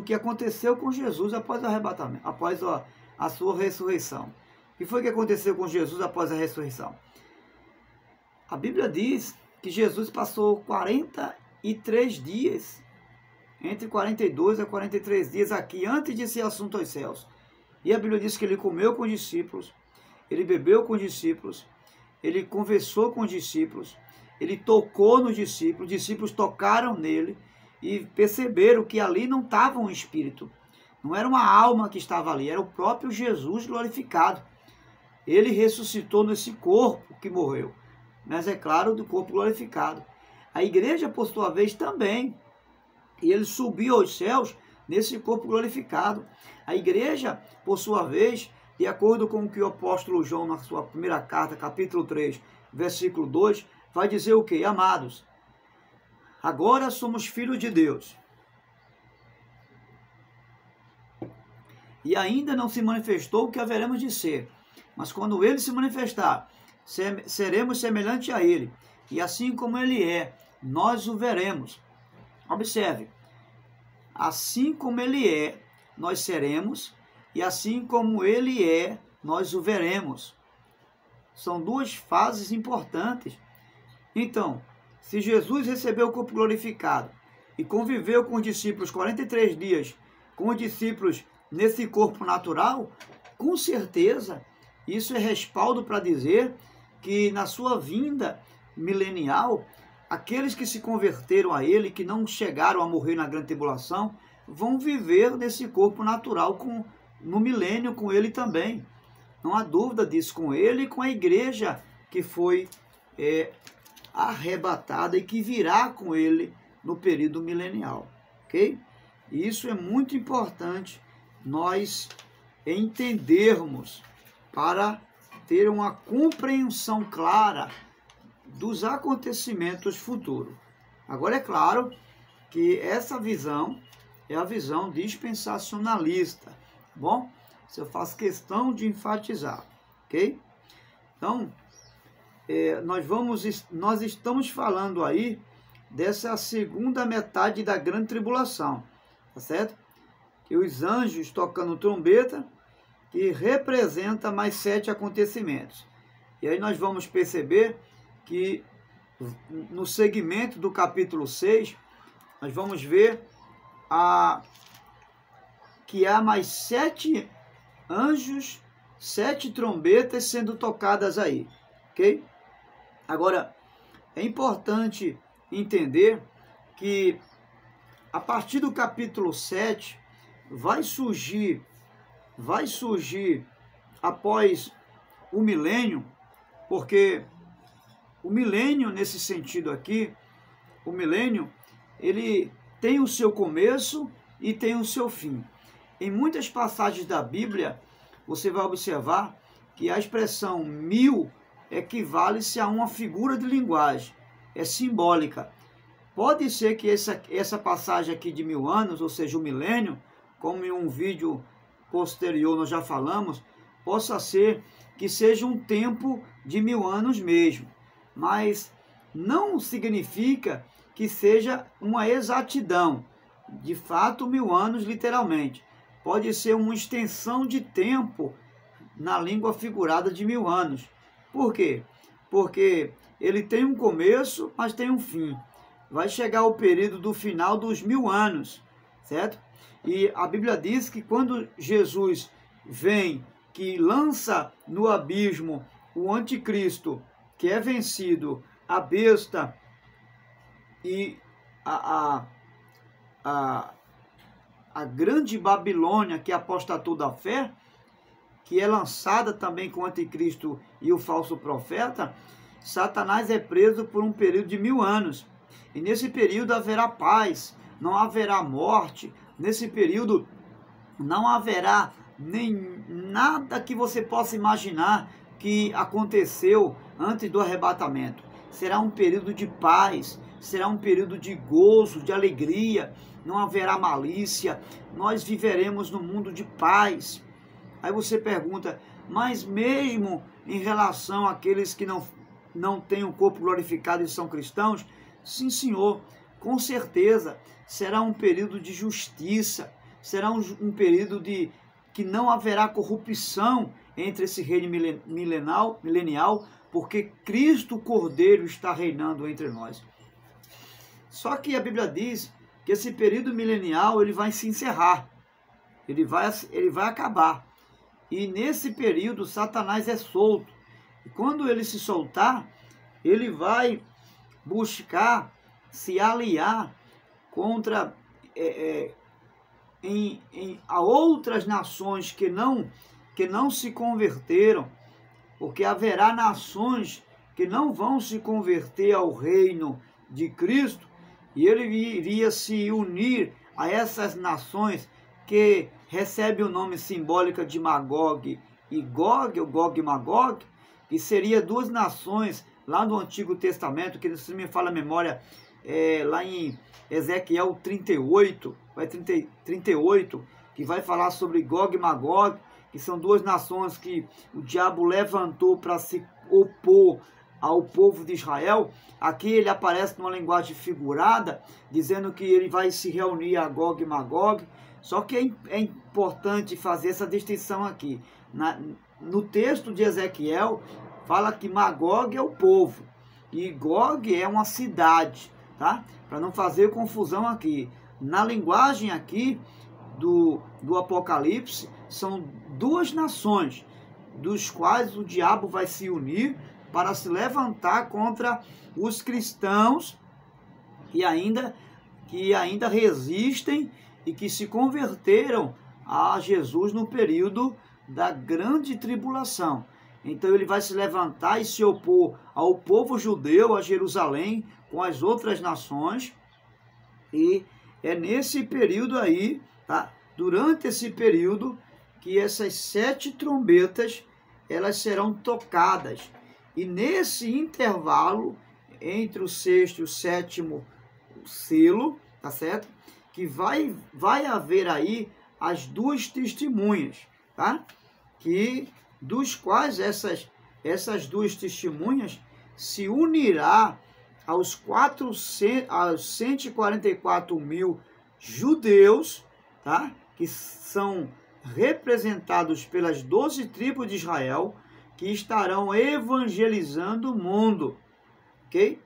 que aconteceu com Jesus após o arrebatamento, após a sua ressurreição. O que foi que aconteceu com Jesus após a ressurreição? A Bíblia diz que Jesus passou 43 dias, entre 42 a 43 dias aqui, antes de ser assunto aos céus. E a Bíblia diz que ele comeu com os discípulos, ele bebeu com os discípulos, ele conversou com os discípulos, ele tocou nos discípulos, os discípulos tocaram nele e perceberam que ali não estava um espírito, não era uma alma que estava ali, era o próprio Jesus glorificado. Ele ressuscitou nesse corpo que morreu, mas é claro, do corpo glorificado. A igreja, por sua vez, também, e ele subiu aos céus nesse corpo glorificado. A igreja, por sua vez, de acordo com o que o apóstolo João, na sua primeira carta, capítulo 3, versículo 2, vai dizer o quê? Amados, agora somos filhos de Deus. E ainda não se manifestou o que haveremos de ser. Mas quando ele se manifestar, seremos semelhantes a ele. E assim como ele é, nós o veremos. Observe. Assim como ele é, nós seremos. E assim como ele é, nós o veremos. São duas fases importantes. Então, se Jesus recebeu o corpo glorificado e conviveu com os discípulos 43 dias, com os discípulos nesse corpo natural, com certeza isso é respaldo para dizer que na sua vinda milenial, aqueles que se converteram a ele, que não chegaram a morrer na grande tribulação, vão viver nesse corpo natural no milênio com ele também. Não há dúvida disso, com ele e com a igreja que foi arrebatada e que virá com ele no período milenial, ok? E isso é muito importante nós entendermos para ter uma compreensão clara dos acontecimentos futuros. Agora é claro que essa visão é a visão dispensacionalista, tá bom? Isso eu faço questão de enfatizar, ok? Então, nós estamos falando aí dessa segunda metade da grande tribulação, tá certo? Que os anjos tocando trombeta, que representa mais 7 acontecimentos. E aí nós vamos perceber que no segmento do capítulo 6, nós vamos ver que há mais 7 anjos, 7 trombetas sendo tocadas aí, ok? Agora, é importante entender que a partir do capítulo 7 vai surgir após o milênio, porque o milênio, nesse sentido aqui, o milênio, ele tem o seu começo e tem o seu fim. Em muitas passagens da Bíblia, você vai observar que a expressão 1000 equivale-se a uma figura de linguagem, é simbólica. Pode ser que essa passagem aqui de 1000 anos, ou seja, o milênio, como em um vídeo posterior nós já falamos, possa ser que seja um tempo de 1000 anos mesmo, mas não significa que seja uma exatidão, de fato 1000 anos literalmente. Pode ser uma extensão de tempo na língua figurada de 1000 anos. Por quê? Porque ele tem um começo, mas tem um fim. Vai chegar o período do final dos 1000 anos, certo? E a Bíblia diz que quando Jesus vem, que lança no abismo o anticristo, que é vencido, a besta e a grande Babilônia, que apostatou da fé, que é lançada também com o anticristo e o falso profeta, Satanás é preso por um período de 1000 anos. E nesse período haverá paz, não haverá morte. Nesse período não haverá nem nada que você possa imaginar que aconteceu antes do arrebatamento. Será um período de paz, será um período de gozo, de alegria, não haverá malícia, nós viveremos num mundo de paz. Aí você pergunta, mas mesmo em relação àqueles que não têm um corpo glorificado e são cristãos? Sim, senhor, com certeza será um período de justiça, será um período de que não haverá corrupção entre esse reino milenial, porque Cristo Cordeiro está reinando entre nós. Só que a Bíblia diz que esse período milenial ele vai se encerrar, ele vai acabar. E nesse período Satanás é solto. E quando ele se soltar, ele vai buscar se aliar contra a outras nações que não se converteram, porque haverá nações que não vão se converter ao reino de Cristo, e ele iria se unir a essas nações que recebem o nome simbólico de Magog e Gog, ou Gog e Magog, que seria duas nações lá no Antigo Testamento, que se me fala a memória, lá em Ezequiel 38, 38, que vai falar sobre Gog e Magog, que são duas nações que o diabo levantou para se opor ao povo de Israel. Aqui ele aparece numa linguagem figurada, dizendo que ele vai se reunir a Gog e Magog. Só que é importante fazer essa distinção aqui. No texto de Ezequiel, fala que Magog é o povo e Gog é uma cidade, tá? Para não fazer confusão aqui. Na linguagem aqui do Apocalipse, são duas nações, dos quais o diabo vai se unir para se levantar contra os cristãos que ainda resistem e que se converteram a Jesus no período da grande tribulação. Então ele vai se levantar e se opor ao povo judeu, a Jerusalém, com as outras nações. E é nesse período aí, tá? Durante esse período, que essas 7 trombetas, elas serão tocadas. E nesse intervalo, entre o 6º e o 7º selo, tá certo? Que vai haver aí as duas testemunhas, tá? Dos quais essas duas testemunhas, se unirá aos 144 mil judeus, tá? Que são representados pelas 12 tribos de Israel, que estarão evangelizando o mundo, ok?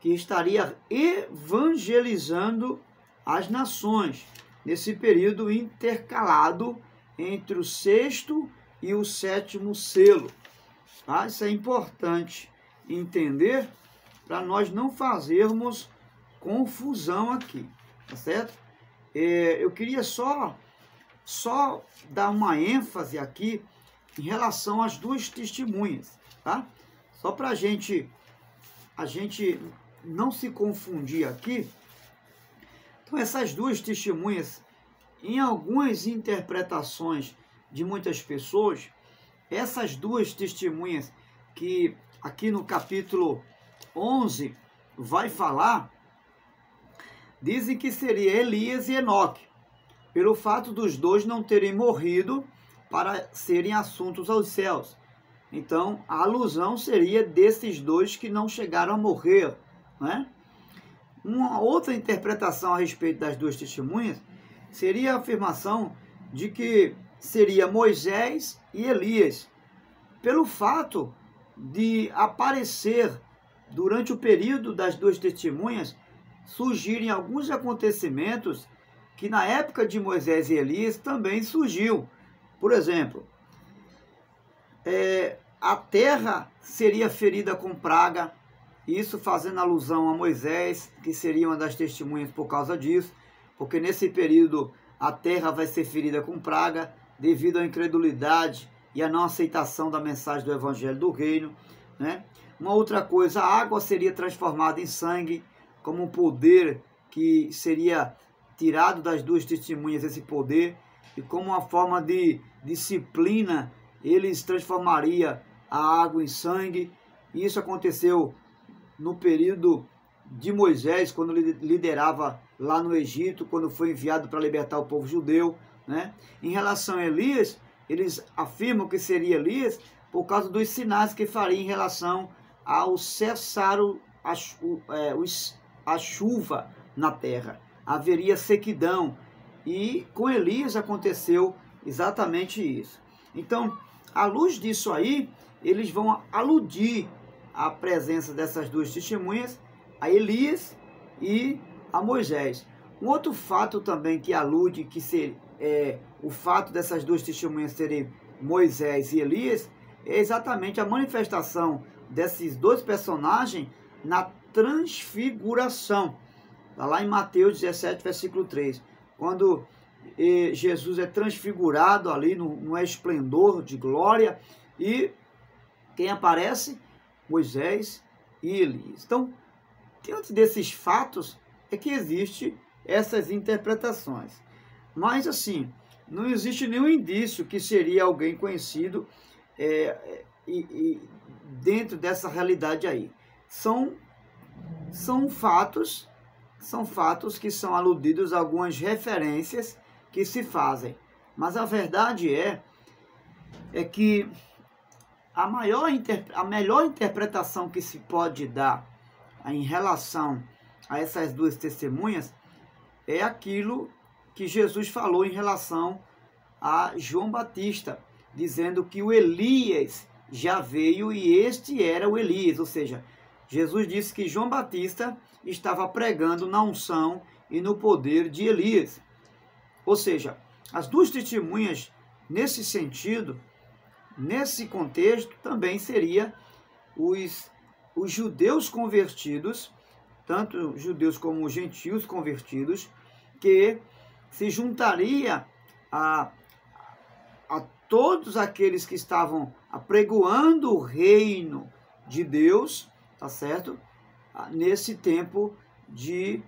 Que estaria evangelizando as nações, nesse período intercalado entre o 6º e o 7º selo. Tá? Isso é importante entender para nós não fazermos confusão aqui, tá certo? Eu queria só dar uma ênfase aqui em relação às duas testemunhas, tá? Só para a gente não se confundir aqui. Então, essas duas testemunhas, em algumas interpretações de muitas pessoas, essas duas testemunhas que aqui no capítulo 11 vai falar, dizem que seria Elias e Enoque, pelo fato dos dois não terem morrido para serem assuntos aos céus. Então, a alusão seria desses dois que não chegaram a morrer, né? Uma outra interpretação a respeito das duas testemunhas seria a afirmação de que seria Moisés e Elias, pelo fato de aparecer durante o período das duas testemunhas, surgirem alguns acontecimentos que na época de Moisés e Elias também surgiu. Por exemplo, a terra seria ferida com praga, isso fazendo alusão a Moisés, que seria uma das testemunhas por causa disso, porque nesse período a terra vai ser ferida com praga, devido à incredulidade e à não aceitação da mensagem do Evangelho do Reino, né? Uma outra coisa, a água seria transformada em sangue, como um poder que seria tirado das duas testemunhas, esse poder, e como uma forma de disciplina, eles transformariam a água em sangue. E isso aconteceu no período de Moisés, quando ele liderava lá no Egito, quando foi enviado para libertar o povo judeu, né? Em relação a Elias, eles afirmam que seria Elias por causa dos sinais que faria em relação ao cessar a chuva na terra. Haveria sequidão, e com Elias aconteceu exatamente isso. Então, à luz disso aí, eles vão aludir à presença dessas duas testemunhas, a Elias e a Moisés. Um outro fato também que alude, que o fato dessas duas testemunhas serem Moisés e Elias, é exatamente a manifestação desses dois personagens na transfiguração. Está lá em Mateus 17, versículo 3. Quando Jesus é transfigurado ali no esplendor de glória, e quem aparece? Moisés e Elias. Então, diante desses fatos é que existe essas interpretações. Mas assim, não existe nenhum indício que seria alguém conhecido dentro dessa realidade aí. São fatos que são aludidos a algumas referências que se fazem. Mas a verdade é que a melhor interpretação que se pode dar em relação a essas duas testemunhas é aquilo que Jesus falou em relação a João Batista, dizendo que o Elias já veio e este era o Elias. Ou seja, Jesus disse que João Batista estava pregando na unção e no poder de Elias. Ou seja, as duas testemunhas, nesse sentido, nesse contexto, também seria os judeus convertidos, tanto judeus como gentios convertidos, que se juntaria a todos aqueles que estavam apregoando o reino de Deus, tá certo? Nesse tempo de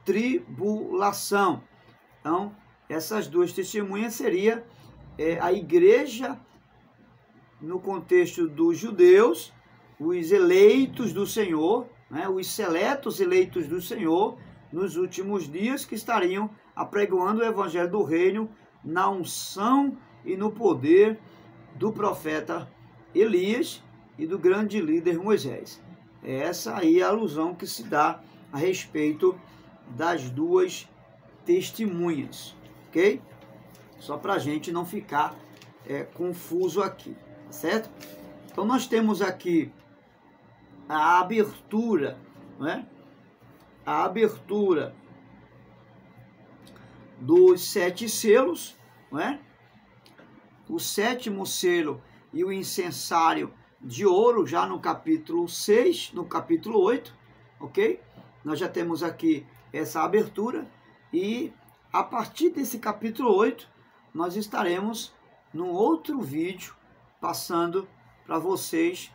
tribulação. Então, essas duas testemunhas seria a igreja no contexto dos judeus, os eleitos do Senhor, né, os seletos eleitos do Senhor, nos últimos dias, que estariam apregoando o evangelho do reino na unção e no poder do profeta Elias, e do grande líder Moisés. Essa aí é a alusão que se dá a respeito das duas testemunhas, ok? Só para a gente não ficar confuso aqui, tá certo? Então nós temos aqui a abertura, né? A abertura dos 7 selos, né? O 7º selo e o incensário de ouro, já no capítulo 6, no capítulo 8, ok? Nós já temos aqui essa abertura e a partir desse capítulo 8, nós estaremos num outro vídeo passando para vocês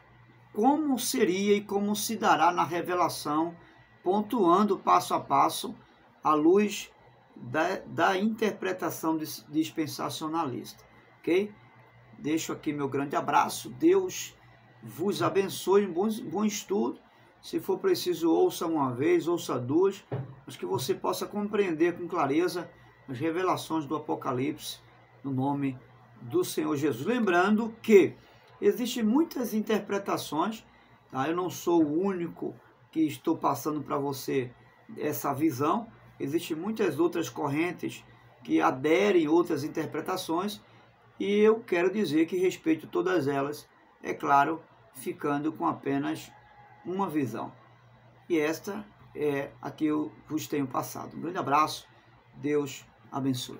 como seria e como se dará na revelação, pontuando passo a passo à luz da interpretação dispensacionalista, ok? Deixo aqui meu grande abraço, Deus vos abençoe, bom estudo. Se for preciso, ouça uma vez, ouça duas, mas que você possa compreender com clareza as revelações do Apocalipse, no nome do Senhor Jesus. Lembrando que existem muitas interpretações, tá? Eu não sou o único que estou passando para você essa visão, existem muitas outras correntes que aderem outras interpretações, e eu quero dizer que respeito todas elas, é claro, ficando com apenas uma visão. E esta é a que eu vos tenho passado. Um grande abraço, Deus abençoe.